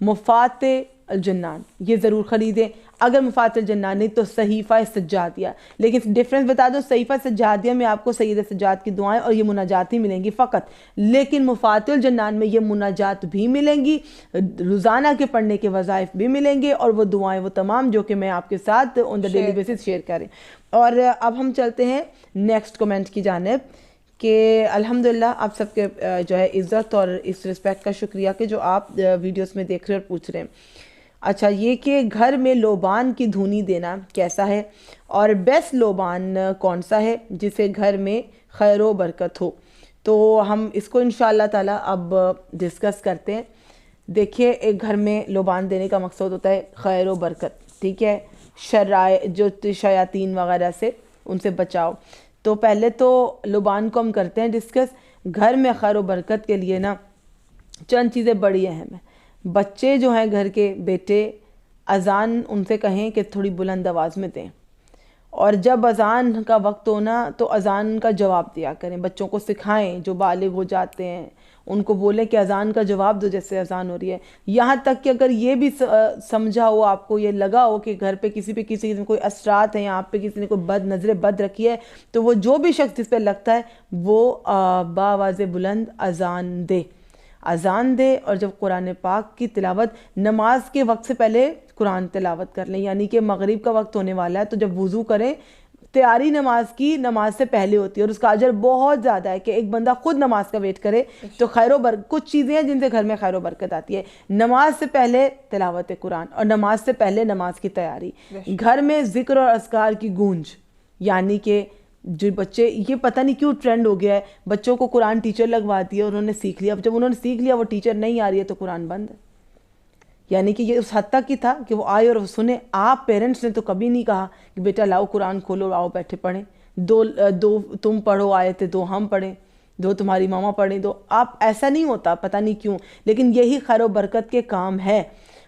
مفاتح الجنان یہ ضرور خریدیں. اگر مفاتح الجنان نہیں تو صحیفہ سجادیہ, لیکن ڈفرنس بتا دو, صحیفہ سجادیہ میں آپ کو سید سجاد کی دعائیں اور یہ مناجات ہی ملیں گی فقط, لیکن مفاتح الجنان میں یہ مناجات بھی ملیں گی, روزانہ کے پڑھنے کے وظائف بھی ملیں گے, اور وہ دعائیں وہ تمام جو کہ میں آپ کے ساتھ آن دا ڈیلی بیسس شیئر کریں. اور اب ہم چلتے ہیں نیکسٹ کمنٹ کی جانب کہ الحمدللہ آپ سب کے جو ہے عزت اور اس رسپیکٹ کا شکریہ کہ جو آپ ویڈیوز میں دیکھ رہے اور پوچھ رہے ہیں. اچھا, یہ کہ گھر میں لوبان کی دھونی دینا کیسا ہے, اور بیسٹ لوبان کون سا ہے جسے گھر میں خیر و برکت ہو. تو ہم اس کو انشاءاللہ تعالی اب ڈسکس کرتے ہیں. دیکھیے, ایک گھر میں لوبان دینے کا مقصد ہوتا ہے خیر و برکت, ٹھیک ہے, جو شیاطین وغیرہ سے ان سے بچاؤ. تو پہلے تو لوبان کو ہم کرتے ہیں ڈسکس. گھر میں خیر و برکت کے لیے نا چند چیزیں بڑی اہم ہیں. بچے جو ہیں گھر کے بیٹے, اذان ان سے کہیں کہ تھوڑی بلند آواز میں دیں, اور جب اذان کا وقت ہونا تو اذان کا جواب دیا کریں. بچوں کو سکھائیں, جو بالغ ہو جاتے ہیں ان کو بولیں کہ اذان کا جواب دو جیسے اذان ہو رہی ہے. یہاں تک کہ اگر یہ بھی سمجھا ہو آپ کو, یہ لگا ہو کہ گھر پہ کسی قسم کوئی اثرات ہیں یا آپ پہ کسی نے کوئی بد نظر بد رکھی ہے, تو وہ جو بھی شخص جس پہ لگتا ہے وہ باواز بلند اذان دے اور جب قرآن پاک کی تلاوت نماز کے وقت سے پہلے قرآن تلاوت کر لیں. یعنی کہ مغرب کا وقت ہونے والا ہے تو جب وضو کریں, تیاری نماز کی نماز سے پہلے ہوتی ہے اور اس کا اجر بہت زیادہ ہے کہ ایک بندہ خود نماز کا ویٹ کرے تو کچھ چیزیں ہیں جن سے گھر میں خیر و برکت آتی ہے. نماز سے پہلے تلاوت قرآن اور نماز سے پہلے نماز کی تیاری, گھر میں ذکر اور اذکار کی گونج. یعنی کہ جو بچے, یہ پتہ نہیں کیوں ٹرینڈ ہو گیا ہے, بچوں کو قرآن ٹیچر لگوا دیا اور انہوں نے سیکھ لیا. اب جب انہوں نے سیکھ لیا وہ ٹیچر نہیں آ رہی ہے تو قرآن بند ہے. یعنی کہ یہ اس حد تک کی تھا کہ وہ آئے اور وہ سنے. آپ پیرنٹس نے تو کبھی نہیں کہا کہ بیٹا لاؤ قرآن کھولو, آؤ بیٹھے پڑھیں, دو تم پڑھو آیتیں, دو ہم پڑھیں, دو تمہاری ماما پڑھیں, دو آپ. ایسا نہیں ہوتا, پتہ نہیں کیوں, لیکن یہی خیر و برکت کے کام ہے.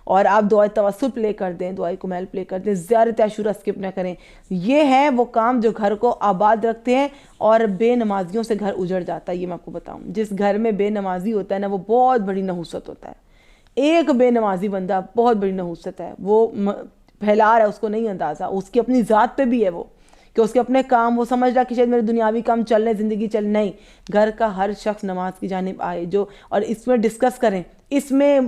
اور آپ دعائے توسل پلے کر دیں, دعائے کمیل پلے کر دیں, زیارت عاشورہ اسکپ نہ کریں. یہ ہے وہ کام جو گھر کو آباد رکھتے ہیں اور بے نمازیوں سے گھر اجڑ جاتا ہے. یہ میں آپ کو بتاؤں, جس گھر میں بے نمازی ہوتا ہے نا, وہ بہت بڑی نحوست ہوتا ہے. ایک بے نمازی بندہ بہت بڑی نحوست ہے, وہ پھیلا رہا ہے, اس کو نہیں اندازہ, اس کی اپنی ذات پہ بھی ہے وہ کہ اس کے اپنے کام, وہ سمجھ رہا کہ شاید میرے دنیاوی کام چل رہے, زندگی چل. نہیں, گھر کا ہر شخص نماز کی جانب آئے جو, اور اس میں ڈسکس کریں, اس میں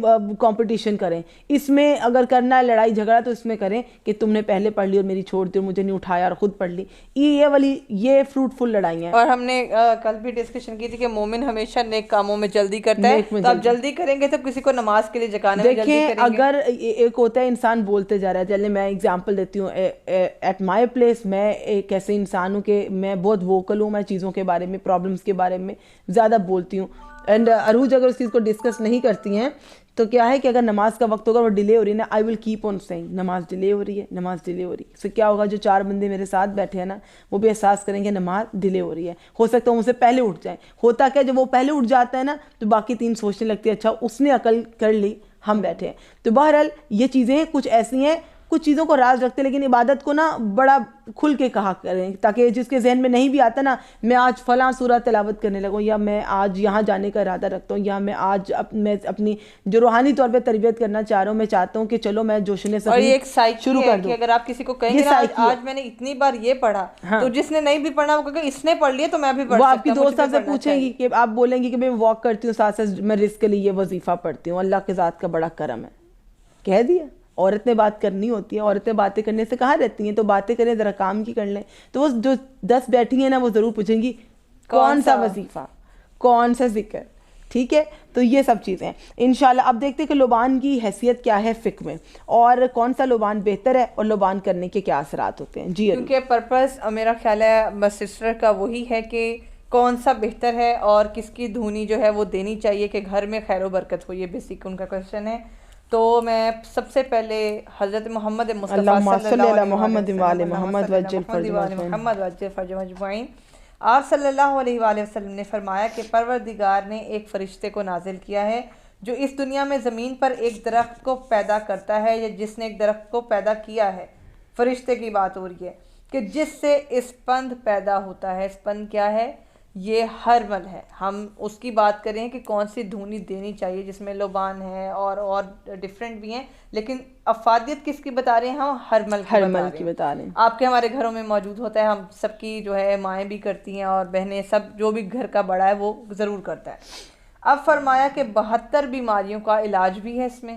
کمپٹیشن کریں, اس میں اگر کرنا ہے لڑائی جھگڑا تو اس میں کریں کہ تم نے پہلے پڑھ لی اور میری چھوڑ دی اور مجھے نہیں اٹھایا اور خود پڑھ لی. یہ فروٹفل لڑائی ہیں. اور ہم نے کل بھی ڈسکشن کی تھی کہ مومن ہمیشہ نیک کاموں میں جلدی کرتا ہے, تو آپ جلدی کریں گے تو کسی کو نماز کے لیے جگانے میں جلدی کریں گے. اگر ایک ہوتا ہے انسان بولتے جا رہا ہے, چلے میں ایگزامپل دیتی ہوں. ایٹ مائی پلیس میں ایک ایسے انسان ہوں کہ میں بہت ووکل ہوں, میں چیزوں کے بارے میں, پرابلمس کے بارے میں زیادہ بولتی ہوں. اینڈ عروج اگر اس چیز کو ڈسکس نہیں کرتی ہیں تو کیا ہے کہ اگر نماز کا وقت ہوگا وہ ڈیلے ہو رہی ہے نا, آئی ول کیپ آن سیئنگ نماز ڈیلے ہو رہی ہے, نماز ڈیلے ہو رہی ہے. اس سے کیا ہوگا, جو 4 بندے میرے ساتھ بیٹھے ہیں نا, وہ بھی احساس کریں گے نماز ڈیلے ہو رہی ہے. ہو سکتا ہے ان سے پہلے اٹھ جائیں. ہوتا کیا, جب وہ پہلے اٹھ جاتا ہے نا تو باقی 3 سوچنے لگتی ہے, اچھا اس نے عقل کر لی, ہم بیٹھے ہیں. تو بہرحال یہ چیزیں کچھ ایسی ہیں, کچھ چیزوں کو راز رکھتے, لیکن عبادت کو نا بڑا کھل کے کہا کریں, تاکہ جس کے ذہن میں نہیں بھی آتا نا, میں آج فلاں سورہ تلاوت کرنے لگوں, یا میں آج یہاں جانے کا ارادہ رکھتا ہوں, یا میں آج میں اپنی جو روحانی طور پہ تربیت کرنا چاہ رہا ہوں, میں چاہتا ہوں کہ چلو میں جوشنے سے شروع کر دوں. کہ اگر آپ کسی کو کہیں گے آج میں نے اتنی بار یہ پڑھا, تو جس نے نہیں بھی پڑھا وہ کہے اس نے پڑھ لیا تو میں بھی پڑھ سکتا ہوں. وہ آپ کی دوست آپ سے پوچھیں گی کہ آپ بولیں گی کہ میں واک کرتی ہوں, ساتھ ساتھ میں رزق کے لیے یہ وظیفہ پڑھتی ہوں, اللہ کے ذات کا بڑا کرم ہے. کہہ دیا. عورت نے بات کرنی ہوتی ہے, عورتیں باتیں کرنے سے کہاں رہتی ہیں, تو باتیں کریں, ذرا کام کی کر لیں. تو وہ جو 10 بیٹھی ہیں نا, وہ ضرور پوچھیں گی کون سا وظیفہ, کون سا ذکر. ٹھیک ہے, تو یہ سب چیزیں ہیں انشاءاللہ. اب دیکھتے ہیں کہ لبان کی حیثیت کیا ہے فقہ میں, اور کون سا لبان بہتر ہے, اور لبان کرنے کے کیا اثرات ہوتے ہیں. جی, کیونکہ پرپس میرا خیال ہے بس سسٹر کا وہی ہے کہ کون سا بہتر ہے اور کس کی دھونی جو ہے وہ دینی چاہیے کہ گھر میں خیر و برکت ہو. یہ بیسک ان کا کوشچن ہے. تو میں سب سے پہلے حضرت محمد مصطفیٰ صلی اللہ علیہ محمد وعلی محمد وجل فرج مجمعین, آپ صلی اللہ علیہ وآلہ وسلم نے فرمایا کہ پروردگار نے ایک فرشتے کو نازل کیا ہے جو اس دنیا میں زمین پر ایک درخت کو پیدا کرتا ہے, یا جس نے ایک درخت کو پیدا کیا ہے. فرشتے کی بات ہو رہی ہے کہ جس سے اسپند پیدا ہوتا ہے. اسپند کیا ہے, یہ ہرمل ہے. ہم اس کی بات کریں کہ کون سی دھونی دینی چاہیے, جس میں لبان ہے اور ڈیفرنٹ بھی ہیں, لیکن افادیت کس کی بتا رہے ہیں, ہم ہرمل کی بتا رہے ہیں. آپ کے ہمارے گھروں میں موجود ہوتا ہے, ہم سب کی جو ہے مائیں بھی کرتی ہیں اور بہنیں, سب جو بھی گھر کا بڑا ہے وہ ضرور کرتا ہے. اب فرمایا کہ 72 بیماریوں کا علاج بھی ہے اس میں.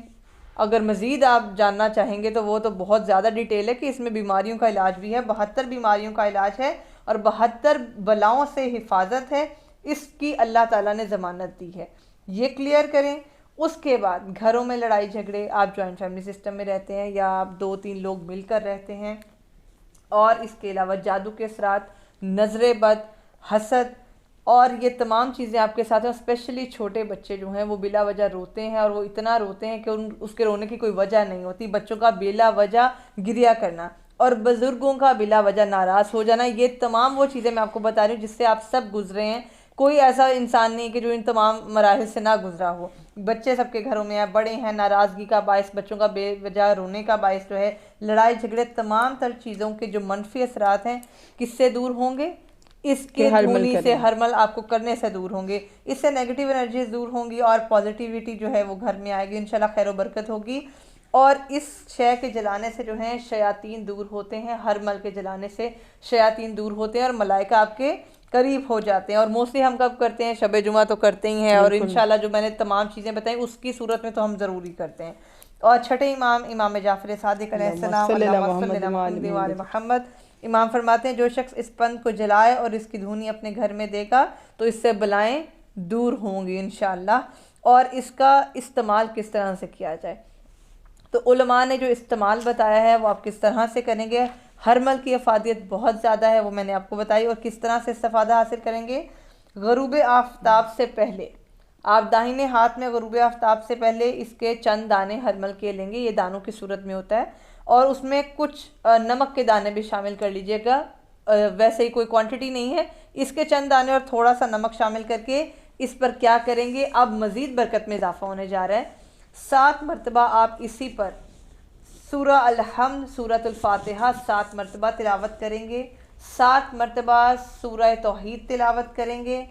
اگر مزید آپ جاننا چاہیں گے تو وہ تو بہت زیادہ ڈیٹیل ہے کہ اس میں بیماریوں کا علاج بھی ہے. 72 بیماریوں کا علاج ہے اور 72 بلاؤں سے حفاظت ہے. اس کی اللہ تعالیٰ نے ضمانت دی ہے. یہ کلیئر کریں. اس کے بعد گھروں میں لڑائی جھگڑے, آپ جوائنٹ فیملی سسٹم میں رہتے ہیں یا آپ 2-3 لوگ مل کر رہتے ہیں, اور اس کے علاوہ جادو کے اثرات, نظر بد, حسد, اور یہ تمام چیزیں آپ کے ساتھ ہیں. اسپیشلی چھوٹے بچے جو ہیں وہ بلا وجہ روتے ہیں, اور وہ اتنا روتے ہیں کہ اس کے رونے کی کوئی وجہ نہیں ہوتی. بچوں کا بلا وجہ گریا کرنا اور بزرگوں کا بلا وجہ ناراض ہو جانا, یہ تمام وہ چیزیں میں آپ کو بتا رہی ہوں جس سے آپ سب گزرے ہیں. کوئی ایسا انسان نہیں کہ جو ان تمام مراحل سے نہ گزرا ہو. بچے سب کے گھروں میں ہیں, بڑے ہیں, ناراضگی کا باعث, بچوں کا بے وجہ رونے کا باعث جو ہے لڑائی جھگڑے, تمام تر چیزوں کے جو منفی اثرات ہیں کس سے دور ہوں گے, اس کے دھونی سے ہرمل آپ کو کرنے سے دور ہوں گے. اس سے نیگیٹیو انرجیز دور ہوں گی اور پازیٹیوٹی جو ہے وہ گھر میں آئے گی. انشاءاللہ خیر و برکت ہوگی. اور اس شے کے جلانے سے جو ہیں شیاطین دور ہوتے ہیں. ہرمل کے جلانے سے شیاطین دور ہوتے ہیں اور ملائکہ آپ کے قریب ہو جاتے ہیں. اور موسٹلی ہم کب کرتے ہیں؟ شب جمعہ تو کرتے ہی ہیں, اور انشاءاللہ جو میں نے تمام چیزیں بتائیں اس کی صورت میں تو ہم ضروری کرتے ہیں. اور چھٹے امام امام جعفر صادق علیہ السلام اللہم صلی محمد و آل محمد, امام فرماتے ہیں جو شخص اس پن کو جلائے اور اس کی دھونی اپنے گھر میں دے گا تو اس سے بلائیں دور ہوں گی انشاءاللہ. اور اس کا استعمال کس طرح سے کیا جائے تو علماء نے جو استعمال بتایا ہے وہ آپ کس طرح سے کریں گے. ہرمل کی افادیت بہت زیادہ ہے, وہ میں نے آپ کو بتائی. اور کس طرح سے استفادہ حاصل کریں گے؟ غروب آفتاب سے پہلے آپ داہنے ہاتھ میں غروب آفتاب سے پہلے اس کے چند دانے ہرمل کے لیں گے. یہ دانوں کی صورت میں ہوتا ہے, اور اس میں کچھ نمک کے دانے بھی شامل کر لیجئے گا. ویسے ہی کوئی کوانٹٹی نہیں ہے, اس کے چند دانے اور تھوڑا سا نمک شامل کر کے اس پر کیا کریں گے؟ اب مزید برکت میں اضافہ ہونے جا رہا ہے. 7 مرتبہ آپ اسی پر سورہ الحمد, سورۃ الفاتحہ 7 مرتبہ تلاوت کریں گے. 7 مرتبہ سورہ توحید تلاوت کریں گے.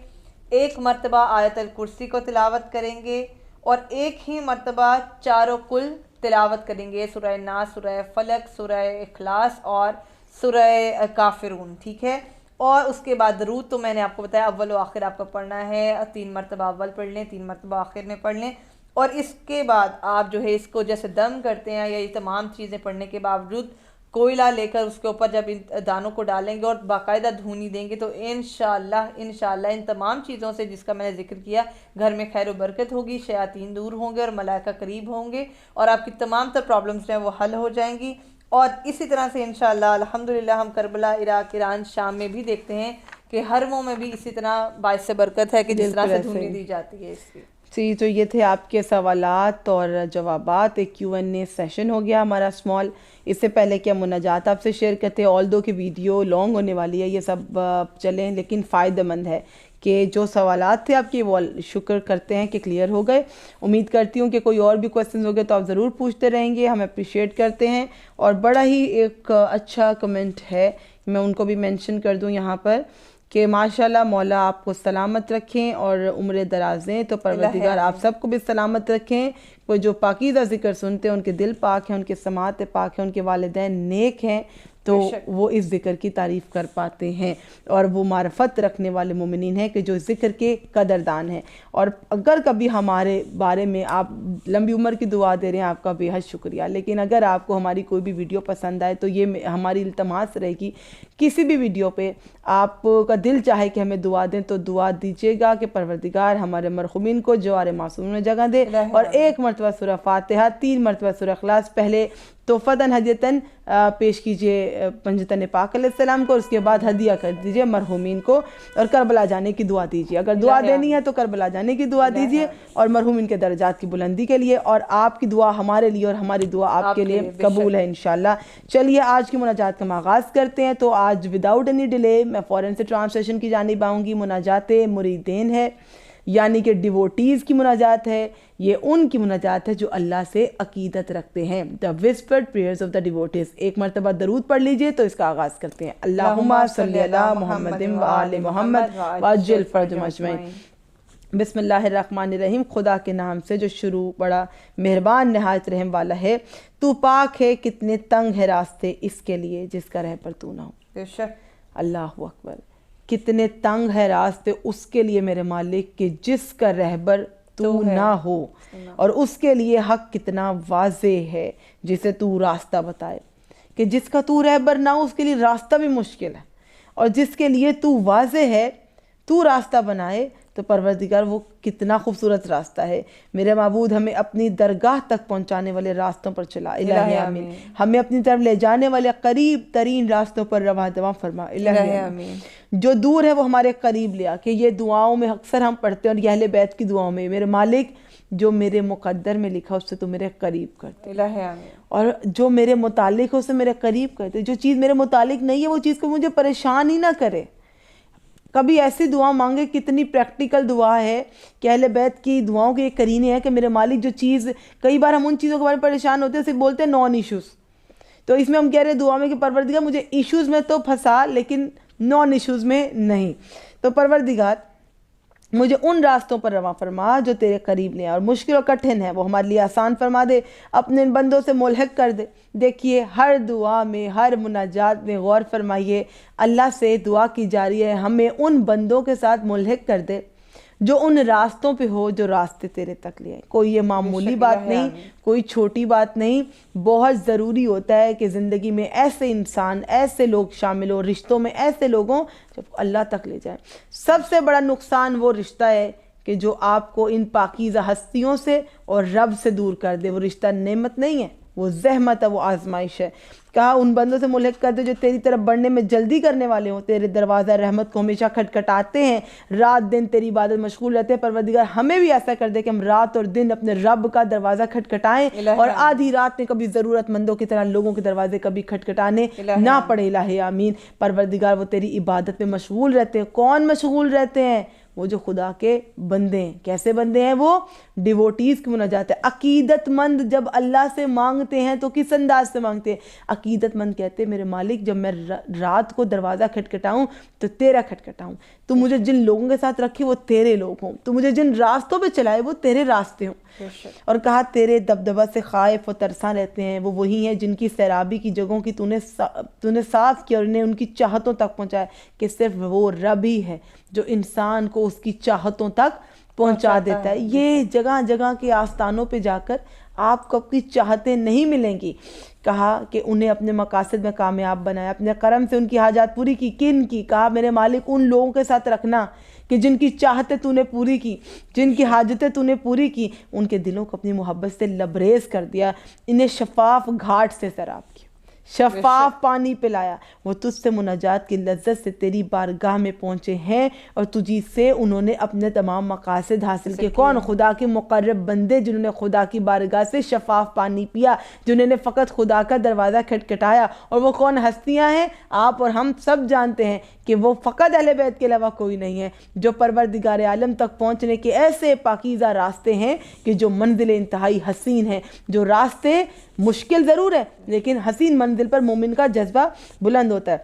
1 مرتبہ آیت الکرسی کو تلاوت کریں گے. اور 1 ہی مرتبہ چاروں کل تلاوت کریں گے, سورہ ناس, سورہ فلق, سورہ اخلاص اور سورہ کافرون. ٹھیک ہے. اور اس کے بعد درود تو میں نے آپ کو بتایا اول و آخر آپ کو پڑھنا ہے. 3 مرتبہ اول پڑھ لیں, 3 مرتبہ آخر میں پڑھ لیں. اور اس کے بعد آپ جو ہے اس کو جیسے دم کرتے ہیں یا یہ تمام چیزیں پڑھنے کے باوجود کوئلہ لے کر اس کے اوپر جب ان دانوں کو ڈالیں گے اور باقاعدہ دھونی دیں گے تو انشاءاللہ ان تمام چیزوں سے جس کا میں نے ذکر کیا گھر میں خیر و برکت ہوگی, شیاطین دور ہوں گے اور ملائکہ قریب ہوں گے, اور آپ کی تمام تر پرابلمز جو ہیں وہ حل ہو جائیں گی. اور اسی طرح سے انشاءاللہ الحمدللہ ہم کربلا, عراق, ایران, شام میں بھی دیکھتے ہیں کہ حرموں میں بھی اسی طرح باعث برکت ہے کہ جس طرح سے دھونی دی جاتی ہے اس کی. جی, تو یہ تھے آپ کے سوالات اور جوابات. ایک Q&A سیشن ہو گیا ہمارا اسمال. اس سے پہلے کہ ہم مناجات آپ سے شیئر کرتے ہیں, آل دو کی ویڈیو لانگ ہونے والی ہے, یہ سب چلیں لیکن فائدہ مند ہے کہ جو سوالات تھے آپ کے وہ شکر کرتے ہیں کہ کلیئر ہو گئے. امید کرتی ہوں کہ کوئی اور بھی کویسچنز ہو گئے تو آپ ضرور پوچھتے رہیں گے, ہم اپریشیٹ کرتے ہیں. اور بڑا ہی ایک اچھا کمنٹ ہے, میں ان کو بھی مینشن کر دوں یہاں پر کہ ماشاءاللہ مولا آپ کو سلامت رکھیں اور عمر دراز دیں. تو پروردگار آپ سب کو بھی سلامت رکھیں. وہ جو پاکیزہ ذکر سنتے ہیں ان کے دل پاک ہیں, ان کے سماعت پاک ہیں, ان کے والدین نیک ہیں, تو وہ اس ذکر کی تعریف کر پاتے ہیں. اور وہ معرفت رکھنے والے مومنین ہیں کہ جو ذکر کے قدردان ہیں. اور اگر کبھی ہمارے بارے میں آپ لمبی عمر کی دعا دے رہے ہیں, آپ کا بے حد شکریہ. لیکن اگر آپ کو ہماری کوئی بھی ویڈیو پسند آئے تو یہ ہماری التماس رہے گی, کسی بھی ویڈیو پہ آپ کا دل چاہے کہ ہمیں دعا دیں تو دعا دیجیے گا کہ پروردگار ہمارے مرحومین کو جوار معصومین میں جگہ دے. اور 1 مرتبہ سورہ فاتحہ, 3 مرتبہ سورہ اخلاص پہلے تحفۃً ہدیۃً پیش کیجئے پنجتن پاک علیہ السلام کو, اور اس کے بعد ہدیہ کر دیجئے مرحومین کو, اور کربلا جانے کی دعا دیجئے. اگر دعا دینی ہے تو کربلا جانے کی دعا دیجئے اور مرحومین کے درجات کی بلندی کے لیے. اور آپ کی دعا ہمارے لیے اور ہماری دعا آپ کے لیے قبول ہے انشاءاللہ. چلیے آج کی مناجات کا آغاز کرتے ہیں. تو آج وداؤٹ اینی ڈیلے میں فوراً سے ٹرانسلیشن کی جانب آؤں گی. مناجات مریدین ہے, یعنی کہ ڈیووٹیز کی مناجات ہے. یہ ان کی مناجات ہے جو اللہ سے عقیدت رکھتے ہیں. The whispered prayers of the devotees. 1 مرتبہ درود پڑھ لیجئے تو اس کا آغاز کرتے ہیں. اللہم صلی علی محمد و آل محمد وعجل فرجہم اجمعین. بسم اللہ الرحمن الرحیم. خدا کے نام سے جو شروع بڑا مہربان نہایت رحم والا ہے. تو پاک ہے کتنے تنگ ہے راستے اس کے لیے جس کا رہبر تو نہ ہو. بے شک. اللہ اکبر. کتنے تنگ ہے راستے اس کے لیے میرے مالک کہ جس کا رہبر تو نہ ہو, اور اس کے لیے حق کتنا واضح ہے جسے تو راستہ بتائے. کہ جس کا تو رہبر نہ ہو اس کے لیے راستہ بھی مشکل ہے, اور جس کے لیے تو واضح ہے تو راستہ بنائے تو پروردگار وہ کتنا خوبصورت راستہ ہے. میرے معبود ہمیں اپنی درگاہ تک پہنچانے والے راستوں پر چلا. الہی آمین. ہمیں اپنی طرف لے جانے والے قریب ترین راستوں پر رواں دواں فرما. الہی آمین. جو دور ہے وہ ہمارے قریب لیا. کہ یہ دعاؤں میں اکثر ہم پڑھتے ہیں اور یہ اہل بیت کی دعاؤں میں, میرے مالک جو میرے مقدر میں لکھا اس سے تو میرے قریب کرتے. الہی آمین. اور جو میرے متعلق ہے اسے میرے قریب کرتے. جو چیز میرے متعلق نہیں ہے وہ چیز کو مجھے پریشان ہی نہ کرے. کبھی ایسی دعا مانگے, کتنی پریکٹیکل دعا ہے کہ اہل بیت کی دعاؤں کے ایک قرینے ہیں کہ میرے مالک جو چیز, کئی بار ہم ان چیزوں کے بارے میں پریشان ہوتے ہیں صرف بولتے ہیں نان ایشوز, تو اس میں ہم کہہ رہے ہیں دعا میں کہ پروردگار مجھے ایشوز میں تو پھنسا لیکن نان ایشوز میں نہیں. تو پروردگار مجھے ان راستوں پر رواں فرما جو تیرے قریب لیں، اور مشکل اور کٹھن ہے وہ ہمارے لیے آسان فرما دے، اپنے ان بندوں سے ملحق کر دے. دیکھیے ہر دعا میں، ہر مناجات میں غور فرمائیے، اللہ سے دعا کی جا رہی ہے ہمیں ان بندوں کے ساتھ ملحق کر دے جو ان راستوں پہ ہو جو راستے تیرے تک لے آئیں. کوئی یہ معمولی بات نہیں، کوئی چھوٹی بات نہیں. بہت ضروری ہوتا ہے کہ زندگی میں ایسے انسان، ایسے لوگ شامل ہوں، رشتوں میں ایسے لوگ ہوں جو اللہ تک لے جائیں. سب سے بڑا نقصان وہ رشتہ ہے کہ جو آپ کو ان پاکیزہ ہستیوں سے اور رب سے دور کر دے. وہ رشتہ نعمت نہیں ہے، وہ زحمت ہے، وہ آزمائش ہے. کہا ان بندوں سے ملحق کر دے جو تیری طرف بڑھنے میں جلدی کرنے والے ہوں، تیرے دروازہ رحمت کو ہمیشہ کھٹکھٹاتے ہیں، رات دن تیری عبادت مشغول رہتے ہیں. پروردگار ہمیں بھی ایسا کر دے کہ ہم رات اور دن اپنے رب کا دروازہ کھٹکھٹائیں، اور آدھی رات میں کبھی ضرورت مندوں کی طرح لوگوں کے دروازے کبھی کھٹکھٹانے نہ پڑے. الہ آمین. پروردگار وہ تیری عبادت میں مشغول رہتے ہیں. کون مشغول رہتے ہیں؟ وہ جو خدا کے بندے ہیں. کیسے بندے ہیں وہ؟ ڈیووٹیز کی مناجات ہے. عقیدت مند جب اللہ سے مانگتے ہیں تو کس انداز سے مانگتے ہیں؟ عقیدت مند کہتے ہیں میرے مالک جب میں رات کو دروازہ کھٹکھٹاؤں تو تیرا کھٹکھٹاؤں. تو مجھے جن لوگوں کے ساتھ رکھے وہ تیرے لوگ ہوں، تو مجھے جن راستوں پہ چلائے وہ تیرے راستے ہوں. اور کہا تیرے دبدبہ سے خائف و ترساں رہتے ہیں وہ وہی ہیں جن کی سیرابی کی جگہوں کی تو نے صاف کیا اور انہیں ان کی چاہتوں تک پہنچایا. کہ صرف وہ رب ہی ہے جو انسان کو اس کی چاہتوں تک پہنچا دیتا ہے. یہ جگہ جگہ کے آستانوں پہ جا کر آپ کو اپنی چاہتیں نہیں ملیں گی. کہا کہ انہیں اپنے مقاصد میں کامیاب بنایا، اپنے کرم سے ان کی حاجات پوری کی. کن کی؟ کہا میرے مالک ان لوگوں کے ساتھ رکھنا کہ جن کی چاہتیں تو نے پوری کی، جن کی حاجتیں تو نے پوری کی. ان کے دلوں کو اپنی محبت سے لبریز کر دیا، انہیں شفاف گھاٹ سے سیراب کیا، شفاف پانی پلایا. وہ تجھ سے مناجات کی لذت سے تیری بارگاہ میں پہنچے ہیں، اور تجھی سے انہوں نے اپنے تمام مقاصد حاصل کیے. کون؟ خدا کے مقرب بندے جنہوں نے خدا کی بارگاہ سے شفاف پانی پیا، جنہوں نے فقط خدا کا دروازہ کھٹکھٹایا. اور وہ کون ہستیاں ہیں؟ آپ اور ہم سب جانتے ہیں کہ وہ فقط اہل بیت کے علاوہ کوئی نہیں ہے، جو پروردگار عالم تک پہنچنے کے ایسے پاکیزہ راستے ہیں کہ جو منزل انتہائی حسین ہیں. جو راستے مشکل ضرور ہے لیکن حسین منزل پر مومن کا جذبہ بلند ہوتا ہے.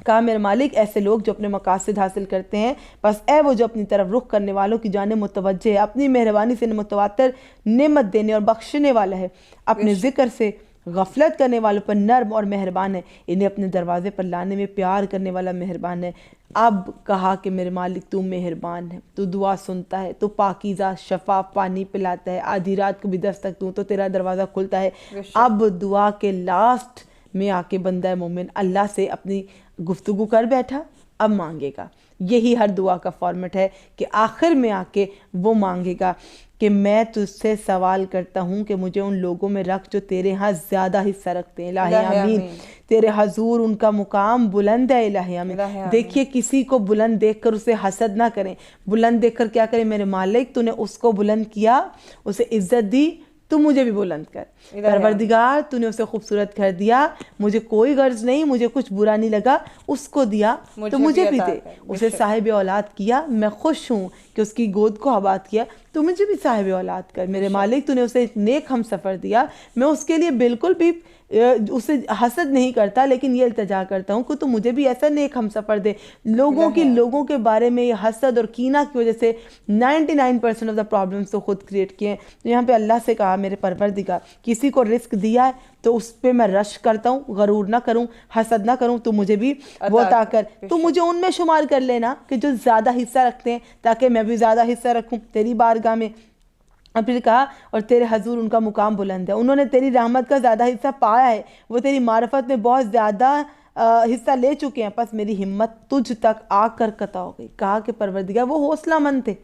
کہا میرے مالک ایسے لوگ جو اپنے مقاصد حاصل کرتے ہیں، بس اے وہ جو اپنی طرف رخ کرنے والوں کی جانب متوجہ ہے، اپنی مہربانی سے متواتر نعمت دینے اور بخشنے والا ہے، اپنے ذکر سے غفلت کرنے والوں پر نرم اور مہربان ہے، انہیں اپنے دروازے پر لانے میں پیار کرنے والا مہربان ہے. اب کہا کہ میرے مالک تو مہربان ہے، تو دعا سنتا ہے، تو پاکیزہ شفاف پانی پلاتا ہے، آدھی رات کو بھی دستک دوں تو تیرا دروازہ کھلتا ہے. اب دعا کے لاسٹ میں آ کے بندہ مومن اللہ سے اپنی گفتگو کر بیٹھا، اب مانگے گا. یہی ہر دعا کا فارمیٹ ہے کہ آخر میں آ کے وہ مانگے گا کہ میں تجھ سے سوال کرتا ہوں کہ مجھے ان لوگوں میں رکھ جو تیرے ہاں زیادہ حصہ رکھتے ہیں. الہ آمین. تیرے حضور ان کا مقام بلند ہے. الہ آمین. دیکھیے کسی کو بلند دیکھ کر اسے حسد نہ کریں. بلند دیکھ کر کیا کریں؟ میرے مالک تو نے اس کو بلند کیا، اسے عزت دی، تو مجھے بھی بلند کر. پروردگار تو نے اسے خوبصورت کر دیا، مجھے کوئی غرض نہیں، مجھے کچھ برا نہیں لگا، اس کو دیا تو مجھے بھی دے. اسے صاحب اولاد کیا، میں خوش ہوں کہ اس کی گود کو آباد کیا، تو مجھے بھی صاحب اولاد کر. میرے مالک تو نے اسے ایک نیک ہم سفر دیا، میں اس کے لیے بالکل بھی اسے حسد نہیں کرتا، لیکن یہ التجا کرتا ہوں کہ تو مجھے بھی ایسا نیک ہم سفر دے. لوگوں کے بارے میں یہ حسد اور کینہ کی وجہ سے 99% آف دا پرابلمس تو خود کریٹ کیے ہیں. تو یہاں پہ اللہ سے کہا میرے پروردگار کسی کو رزق دیا ہے تو اس پہ میں رش کرتا ہوں، غرور نہ کروں، حسد نہ کروں، تو مجھے بھی وہ عطا کر. تو مجھے ان میں شمار کر لینا کہ جو زیادہ حصہ رکھتے ہیں، تاکہ میں بھی زیادہ حصہ رکھوں تیری بارگاہ میں. اور پھر کہا اور تیرے حضور ان کا مقام بلند ہے، انہوں نے تیری رحمت کا زیادہ حصہ پایا ہے، وہ تیری معرفت میں بہت زیادہ حصہ لے چکے ہیں، پس میری ہمت تجھ تک آ کر قطع ہو گئی. کہا کہ پروردگار وہ حوصلہ مند تھے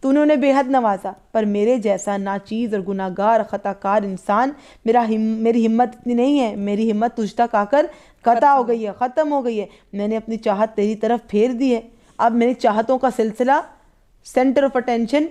تو انہوں نے بے حد نوازا، پر میرے جیسا ناچیز اور گناہ گار خطا کار انسان میری ہمت اتنی نہیں ہے. میری ہمت تجھ تک آ کر قطع ہو گئی ہے، ختم ہو گئی ہے. میں نے اپنی چاہت تیری طرف پھیر دی ہے. اب میری چاہتوں کا سلسلہ سینٹر آف اٹینشن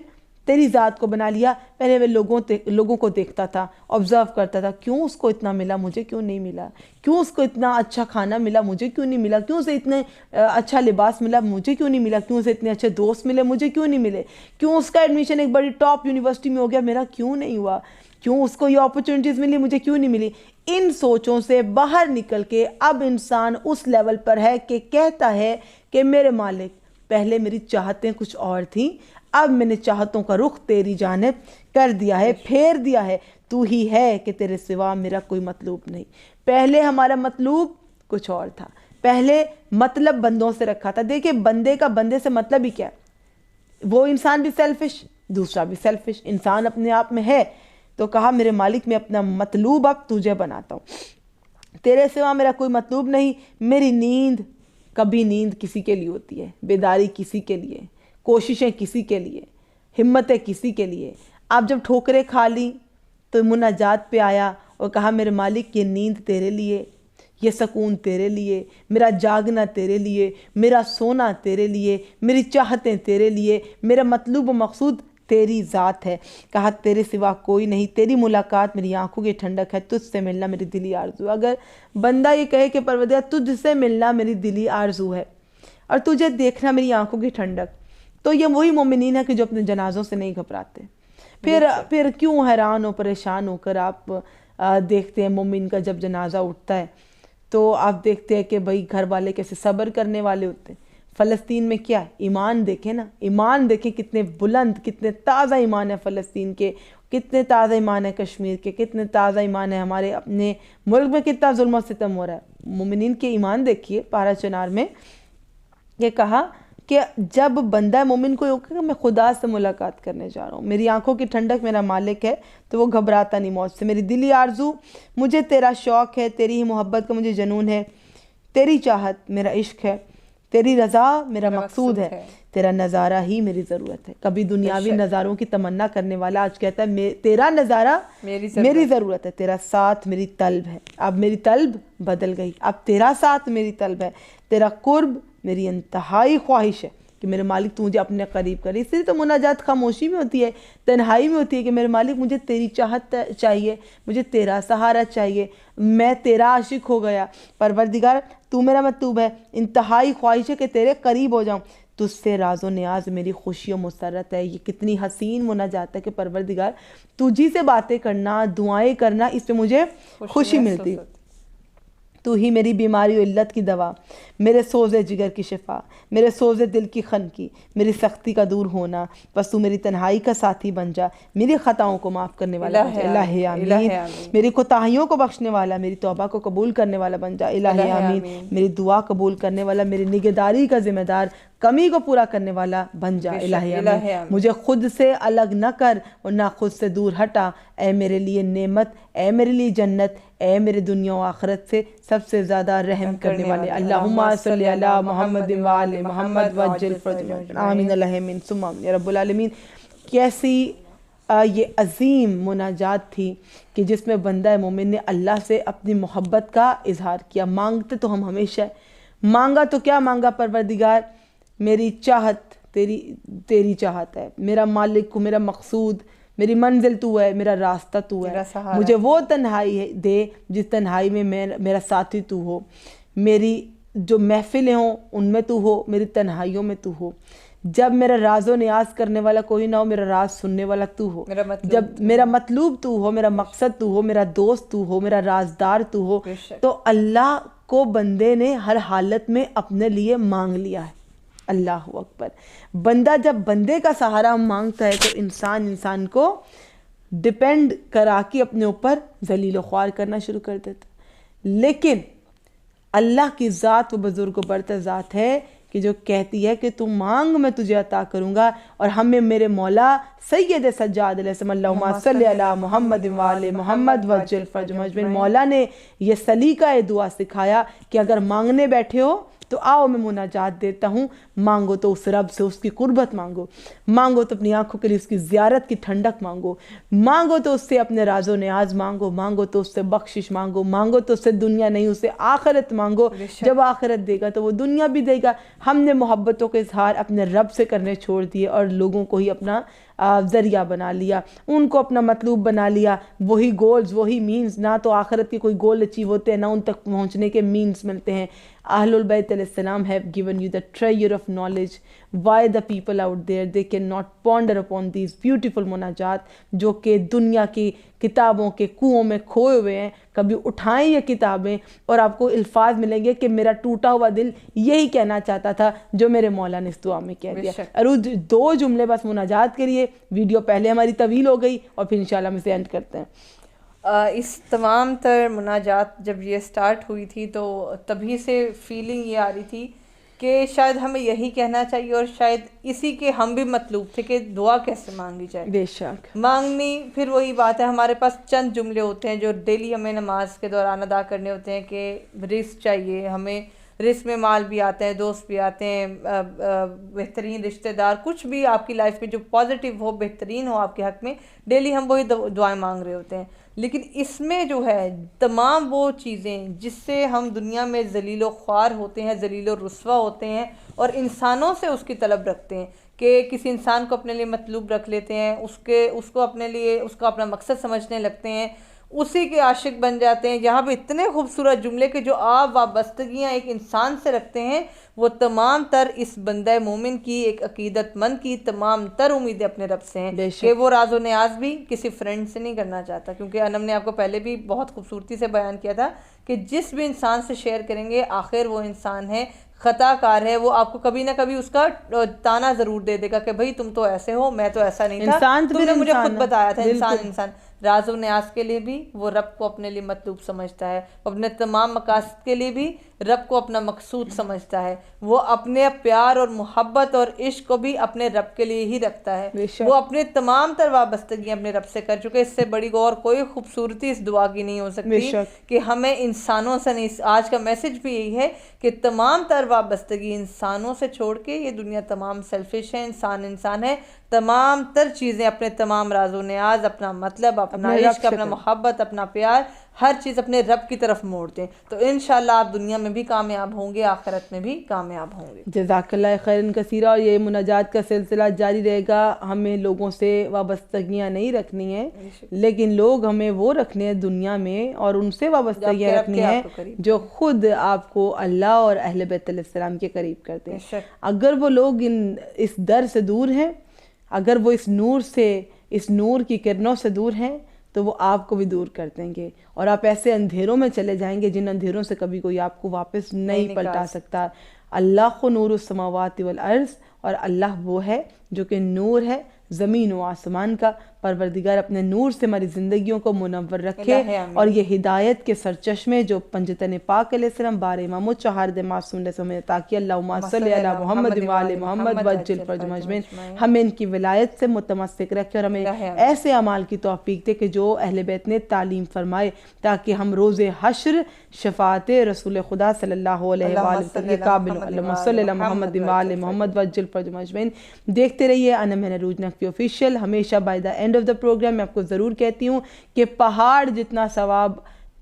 تیری ذات کو بنا لیا. پہلے میں لوگوں کو دیکھتا تھا، آبزرو کرتا تھا، کیوں اس کو اتنا ملا مجھے کیوں نہیں ملا، کیوں اس کو اتنا اچھا کھانا ملا مجھے کیوں نہیں ملا، کیوں اسے اتنے اچھا لباس ملا مجھے کیوں نہیں ملا، کیوں اسے اتنے اچھے دوست ملے مجھے کیوں نہیں ملے، کیوں اس کا ایڈمیشن ایک بڑی ٹاپ یونیورسٹی میں ہو گیا میرا کیوں نہیں ہوا، کیوں اس کو یہ اپرچونٹیز ملی, مجھے کیوں نہیں ملی. ان سوچوں سے باہر نکل کے اب انسان اس لیول پر ہے کہ کہتا ہے کہ میرے مالک پہلے میری چاہتیں کچھ اور تھیں, اب میں نے چاہتوں کا رخ تیری جانب کر دیا ہے, پھیر دیا ہے, تو ہی ہے کہ تیرے سوا میرا کوئی مطلوب نہیں. پہلے ہمارا مطلوب کچھ اور تھا, پہلے مطلب بندوں سے رکھا تھا. دیکھیں بندے کا بندے سے مطلب ہی کیا ہے, وہ انسان بھی سیلفش, دوسرا بھی سیلفش, انسان اپنے آپ میں ہے. تو کہا میرے مالک میں اپنا مطلوب اب تجھے بناتا ہوں, تیرے سوا میرا کوئی مطلوب نہیں. میری نیند, کبھی نیند کسی کے لیے ہوتی ہے, بیداری کسی کے لیے, کوششیں کسی کے لیے, ہمتیں کسی کے لیے. آپ جب ٹھوکریں کھا لی تو مناجات پہ آیا اور کہا میرے مالک یہ نیند تیرے لیے, یہ سکون تیرے لیے, میرا جاگنا تیرے لیے, میرا سونا تیرے لیے, میری چاہتیں تیرے لیے, میرا مطلوب و مقصود تیری ذات ہے. کہا تیرے سوا کوئی نہیں, تیری ملاقات میری آنکھوں کی ٹھنڈک ہے, تجھ سے ملنا میری دلی آرزو. اگر بندہ یہ کہے کہ پروردگار تجھ سے ملنا میری دلی آرزو ہے اور تجھے دیکھنا میری آنکھوں کی ٹھنڈک, تو یہ وہی مومنین ہے کہ جو اپنے جنازوں سے نہیں گھبراتے. پھر کیوں حیران و پریشان ہو کر آپ دیکھتے ہیں مومن کا جب جنازہ اٹھتا ہے تو آپ دیکھتے ہیں کہ بھئی گھر والے کیسے صبر کرنے والے ہوتے ہیں. فلسطین میں کیا ہے, ایمان دیکھیں نا, ایمان دیکھیں کتنے بلند, کتنے تازہ ایمان ہے فلسطین کے, کتنے تازہ ایمان ہے کشمیر کے, کتنے تازہ ایمان ہے ہمارے اپنے ملک میں, کتنا ظلم و ستم ہو رہا ہے. مومنین کے ایمان دیکھیے پارہ چنار میں یہ کہا کہ جب بندہ مومن کو کہ میں خدا سے ملاقات کرنے جا رہا ہوں, میری آنکھوں کی ٹھنڈک میرا مالک ہے, تو وہ گھبراتا نہیں موت سے. میری دلی آرزو, مجھے تیرا شوق ہے, تیری ہی محبت کا مجھے جنون ہے, تیری چاہت میرا عشق ہے, تیری رضا میرا مقصود ہے, تیرا نظارہ ہی میری ضرورت ہے. کبھی دنیاوی نظاروں کی تمنا کرنے والا آج کہتا ہے تیرا نظارہ میری ضرورت ہے, تیرا ساتھ میری طلب ہے. اب میری طلب بدل گئی, اب تیرا ساتھ میری طلب ہے, تیرا قرب میری انتہائی خواہش ہے کہ میرے مالک تو مجھے اپنے قریب کرے. اس لیے تو مناجات خاموشی میں ہوتی ہے, تنہائی میں ہوتی ہے کہ میرے مالک مجھے تیری چاہت چاہیے, مجھے تیرا سہارا چاہیے, میں تیرا عاشق ہو گیا. پروردگار تو میرا مطلوب ہے, انتہائی خواہش ہے کہ تیرے قریب ہو جاؤں, تجھ سے راز و نیاز میری خوشی و مسرت ہے. یہ کتنی حسین مناجات ہے کہ پروردگار تجھی سے باتیں کرنا, دعائیں کرنا, اس پہ مجھے خوشی ملتی. تو ہی میری بیماری و علت کی دوا, میرے سوز جگر کی شفا, میرے سوز دل کی خن کی, میری سختی کا دور ہونا. بس تو میری تنہائی کا ساتھی بن جا, میری خطاؤں کو معاف کرنے والا بن جا. الہ آمین. میری کوتاہیوں کو بخشنے والا, میری توبہ کو قبول کرنے والا بن جا. الہ آمین. میری دعا قبول کرنے والا, میری نگہداری کا ذمہ دار, کمی کو پورا کرنے والا بن جا. الہ آمین. مجھے خود سے الگ نہ کر اور نہ خود سے دور ہٹا. اے میرے لیے نعمت, اے میرے لیے جنت, اے میرے دنیا و آخرت سے سب سے زیادہ رحم کرنے والے. اللہم صلی علی محمد و آل محمد وعجل فرجهم. آمین. الہمین ثم آمین یا رب العالمین. کیسی یہ عظیم مناجات تھی کہ جس میں بندہ مومن نے اللہ سے اپنی محبت کا اظہار کیا. مانگتے تو ہم ہمیشہ, مانگا تو کیا مانگا, پروردگار میری چاہت تیری چاہت ہے, میرا مالک کو, میرا مقصود, میری منزل تو ہے, میرا راستہ تو ہے. مجھے وہ تنہائی دے جس تنہائی میں میرا ساتھی تو ہو, میری جو محفلیں ہوں ان میں تو ہو, میری تنہائیوں میں تو ہو. جب میرا راز و نیاز کرنے والا کوئی نہ ہو, میرا راز سننے والا تو ہو. جب میرا مطلوب تو ہو, میرا مقصد تو ہو, میرا دوست تو ہو, میرا رازدار تو ہو. تو اللہ کو بندے نے ہر حالت میں اپنے لیے مانگ لیا ہے. اللہ اکبر. بندہ جب بندے کا سہارا مانگتا ہے تو انسان کو ڈیپینڈ کرا کے اپنے اوپر ذلیل و خوار کرنا شروع کر دیتا. لیکن اللہ کی ذات وہ بزرگ و برتر ذات ہے کہ جو کہتی ہے کہ تو مانگ میں تجھے عطا کروں گا. اور ہمیں میرے مولا سید سجاد علیہ السلام, اللہم صلی علی محمد و آل محمد وعجل فرجهم اجمعین, مولا نے یہ سلیقہ دعا سکھایا کہ اگر مانگنے بیٹھے ہو تو آؤ میں مناجات دیتا ہوں. مانگو تو اس رب سے اس کی قربت مانگو, مانگو تو اپنی آنکھوں کے لیے اس کی زیارت کی ٹھنڈک مانگو, مانگو تو اس سے اپنے راز و نیاز مانگو, مانگو تو اس سے بخشش مانگو, مانگو تو اس سے دنیا نہیں اسے آخرت مانگو. جب آخرت دے گا تو وہ دنیا بھی دے گا. ہم نے محبتوں کے اظہار اپنے رب سے کرنے چھوڑ دیے اور لوگوں کو ہی اپنا ذریعہ بنا لیا, ان کو اپنا مطلوب بنا لیا, وہی گولز وہی مینز, نہ تو آخرت کے کوئی گول اچیو ہوتے ہیں نہ ان تک پہنچنے کے مینز ملتے ہیں. اہل البیت علیہ السلام have given you the treasure of knowledge. Why the people out there they cannot ponder upon these beautiful مناجات جو کہ دنیا کی کتابوں کے کنویں میں کھوئے ہوئے ہیں. کبھی اٹھائیں یہ کتابیں اور آپ کو الفاظ ملیں گے کہ میرا ٹوٹا ہوا دل یہی کہنا چاہتا تھا جو میرے مولا نے اس دعا میں کہہ دیا. اور 2 جملے بس مناجات کے لیے, ویڈیو پہلے ہماری طویل ہو گئی اور پھر انشاءاللہ ہم اسے اینڈ کرتے ہیں. اس تمام تر مناجات جب یہ سٹارٹ ہوئی تھی تو تبھی سے فیلنگ یہ آ رہی تھی کہ شاید ہمیں یہی کہنا چاہیے, اور شاید اسی کے ہم بھی مطلوب تھے کہ دعا کیسے مانگی جائے. بے شک مانگنی پھر وہی بات ہے, ہمارے پاس چند جملے ہوتے ہیں جو ڈیلی ہمیں نماز کے دوران ادا کرنے ہوتے ہیں کہ رزق چاہیے ہمیں, رزق میں مال بھی آتے ہیں, دوست بھی آتے ہیں, بہترین رشتہ دار, کچھ بھی آپ کی لائف میں جو پازیٹیو ہو, بہترین ہو آپ کے حق میں, ڈیلی ہم وہی دعائیں مانگ رہے ہوتے ہیں. لیکن اس میں جو ہے تمام وہ چیزیں جس سے ہم دنیا میں ذلیل و خوار ہوتے ہیں, ذلیل و رسوا ہوتے ہیں, اور انسانوں سے اس کی طلب رکھتے ہیں کہ کسی انسان کو اپنے لیے مطلوب رکھ لیتے ہیں, اس کو اپنے لیے اس کا اپنا مقصد سمجھنے لگتے ہیں, اسی کے عاشق بن جاتے ہیں. یہاں پہ اتنے خوبصورت جملے کہ جو آپ وابستگیاں ایک انسان سے رکھتے ہیں وہ تمام تر اس بندہ مومن کی, ایک عقیدت مند کی تمام تر امیدیں اپنے رب سے ہیں کہ وہ راز و نیاز بھی کسی فرینڈ سے نہیں کرنا چاہتا. کیونکہ انم نے آپ کو پہلے بھی بہت خوبصورتی سے بیان کیا تھا کہ جس بھی انسان سے شیئر کریں گے آخر وہ انسان ہے, خطا کار ہے, وہ آپ کو کبھی نہ کبھی اس کا تانا ضرور دے دے گا کہ بھئی تم تو ایسے ہو, میں تو ایسا نہیں تھا, تم نے مجھے خود بتایا تھا. انسان راز و نیاز کے لیے بھی وہ رب کو اپنے لیے مطلوب سمجھتا ہے, اپنے تمام مقاصد کے لیے بھی رب کو اپنا مقصود سمجھتا ہے, وہ اپنے پیار اور محبت اور عشق کو بھی اپنے رب کے لیے ہی رکھتا ہے. وہ اپنے تمام تر وابستگیاں اپنے رب سے کر چکے. اس سے بڑی اور کوئی خوبصورتی اس دعا کی نہیں ہو سکتی کہ ہمیں انسانوں سے نہیں. آج کا میسج بھی یہی ہے کہ تمام تر وابستگی انسانوں سے چھوڑ کے, یہ دنیا تمام سیلفش ہے, انسان ہے, تمام تر چیزیں اپنے تمام راز و نیاز, اپنا مطلب, اپنا عشق, اپنا محبت, اپنا پیار, ہر چیز اپنے رب کی طرف موڑ دیں. تو انشاءاللہ آپ دنیا میں بھی کامیاب ہوں گے, آخرت میں بھی کامیاب ہوں گے. جزاک اللہ خیرن کثیرہ. اور یہ مناجات کا سلسلہ جاری رہے گا. ہمیں لوگوں سے وابستگیاں نہیں رکھنی ہیں, لیکن لوگ ہمیں وہ رکھنے ہیں دنیا میں, اور ان سے وابستگیاں رکھنی ہیں جو خود آپ کو اللہ اور اہل بیت علیہ السلام کے قریب کرتے ہیں. اگر وہ لوگ اس در سے دور ہیں, اگر وہ اس نور کی کرنوں سے دور ہیں, تو وہ آپ کو بھی دور کر دیں گے, اور آپ ایسے اندھیروں میں چلے جائیں گے جن اندھیروں سے کبھی کوئی آپ کو واپس نہیں پلٹا سکتا. اللہ نور السماوات والارض, اور اللہ وہ ہے جو کہ نور ہے زمین و آسمان کا. پروردگار اپنے نور سے ہماری زندگیوں کو منور رکھے, اور یہ ہدایت کے سرچشمے جو پنجتن پاک علیہ السلام بار امام و چہارد معصوم علیہ السلام تاکہ اللہم صلی علی محمد وآل محمد وجل فرج مجمعین, ہمیں ان کی ولایت سے متمسک رکھے, اور ہمیں ایسے اعمال کی توفیق دے کہ جو اہل بیت نے تعلیم فرمائے, تاکہ ہم روز حشر شفاعت رسول خدا صلی اللہ علیہ وآلہ کے قابل. اللہم صلی علی محمد وآل محمد وجل فرج مجمعین. دیکھتے رہیے انم عروج نقوی آفیشیل. ہمیشہ by the end of the program میں آپ کو ضرور کہتی ہوں کہ پہاڑ جتنا ثواب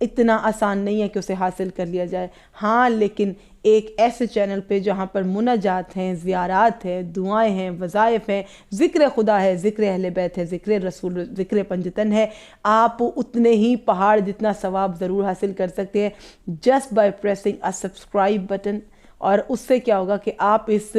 اتنا آسان نہیں ہے کہ اسے حاصل کر لیا جائے. ہاں, لیکن ایک ایسے چینل پہ جہاں پر مناجات ہیں, زیارات ہیں, دعائیں ہیں, وظائف ہیں, ذکر خدا ہے, ذکر اہل بیت ہے, ذکر رسول, ذکر پنجتن ہے, آپ اتنے ہی پہاڑ جتنا ثواب ضرور حاصل کر سکتے ہیں just by pressing a subscribe button. اور اس سے کیا ہوگا کہ آپ اس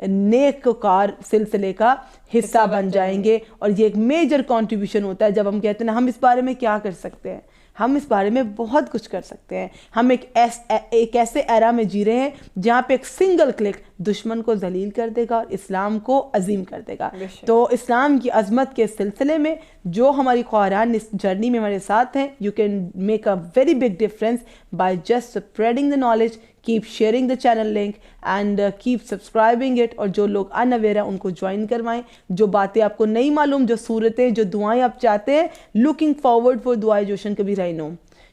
نیک کار سلسلے کا حصہ بن جائیں گے, اور یہ ایک میجر کنٹریبیوشن ہوتا ہے. جب ہم کہتے ہیں نا ہم اس بارے میں کیا کر سکتے ہیں, ہم اس بارے میں بہت کچھ کر سکتے ہیں. ہم ایک ایسے ایرا میں جی رہے ہیں جہاں پہ ایک سنگل کلک دشمن کو ذلیل کر دے گا اور اسلام کو عظیم کر دے گا. تو اسلام کی عظمت کے سلسلے میں جو ہماری خواہران اس جرنی میں ہمارے ساتھ ہیں, you can make a very big difference by just spreading the knowledge. keep sharing the channel link and keep subscribing it. اور جو لوگ unaware ہیں ان کو جوائن کروائیں. جو باتیں آپ کو نہیں معلوم, جو صورتیں, جو دعائیں آپ چاہتے ہیں, looking forward for دعائے جوشن کبیر, I know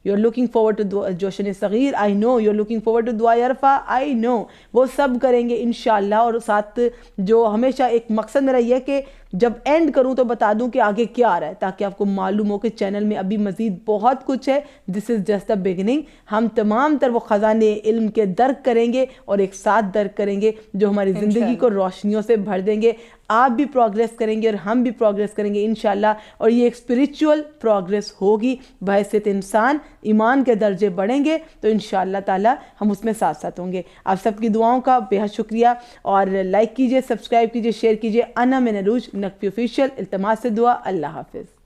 you're looking forward to جوشن صغیر, I know you're looking forward to دعائے عرفہ, I know وہ سب کریں گے انشاءاللہ. اور ساتھ جو ہمیشہ ایک مقصد میرا یہ ہے کہ جب اینڈ کروں تو بتا دوں کہ آگے کیا آ رہا ہے، تاکہ آپ کو معلوم ہو کہ چینل میں ابھی مزید بہت کچھ ہے. دس از جسٹ دا بگننگ. ہم تمام تر وہ خزانے علم کے درک کریں گے اور ایک ساتھ درک کریں گے جو ہماری زندگی کو روشنیوں سے بھر دیں گے. آپ بھی پروگریس کریں گے اور ہم بھی پروگریس کریں گے انشاءاللہ. اور یہ ایک اسپریچول پروگریس ہوگی بحیثیت انسان. ایمان کے درجے بڑھیں گے تو انشاءاللہ تعالی ہم اس میں ساتھ ساتھ ہوں گے. آپ سب کی دعاؤں کا بے حد شکریہ، اور لائک کیجئے، سبسکرائب کیجئے، شیئر کیجئے. انا من عروج نقوی آفیشیل. التماس سے دعا. اللہ حافظ.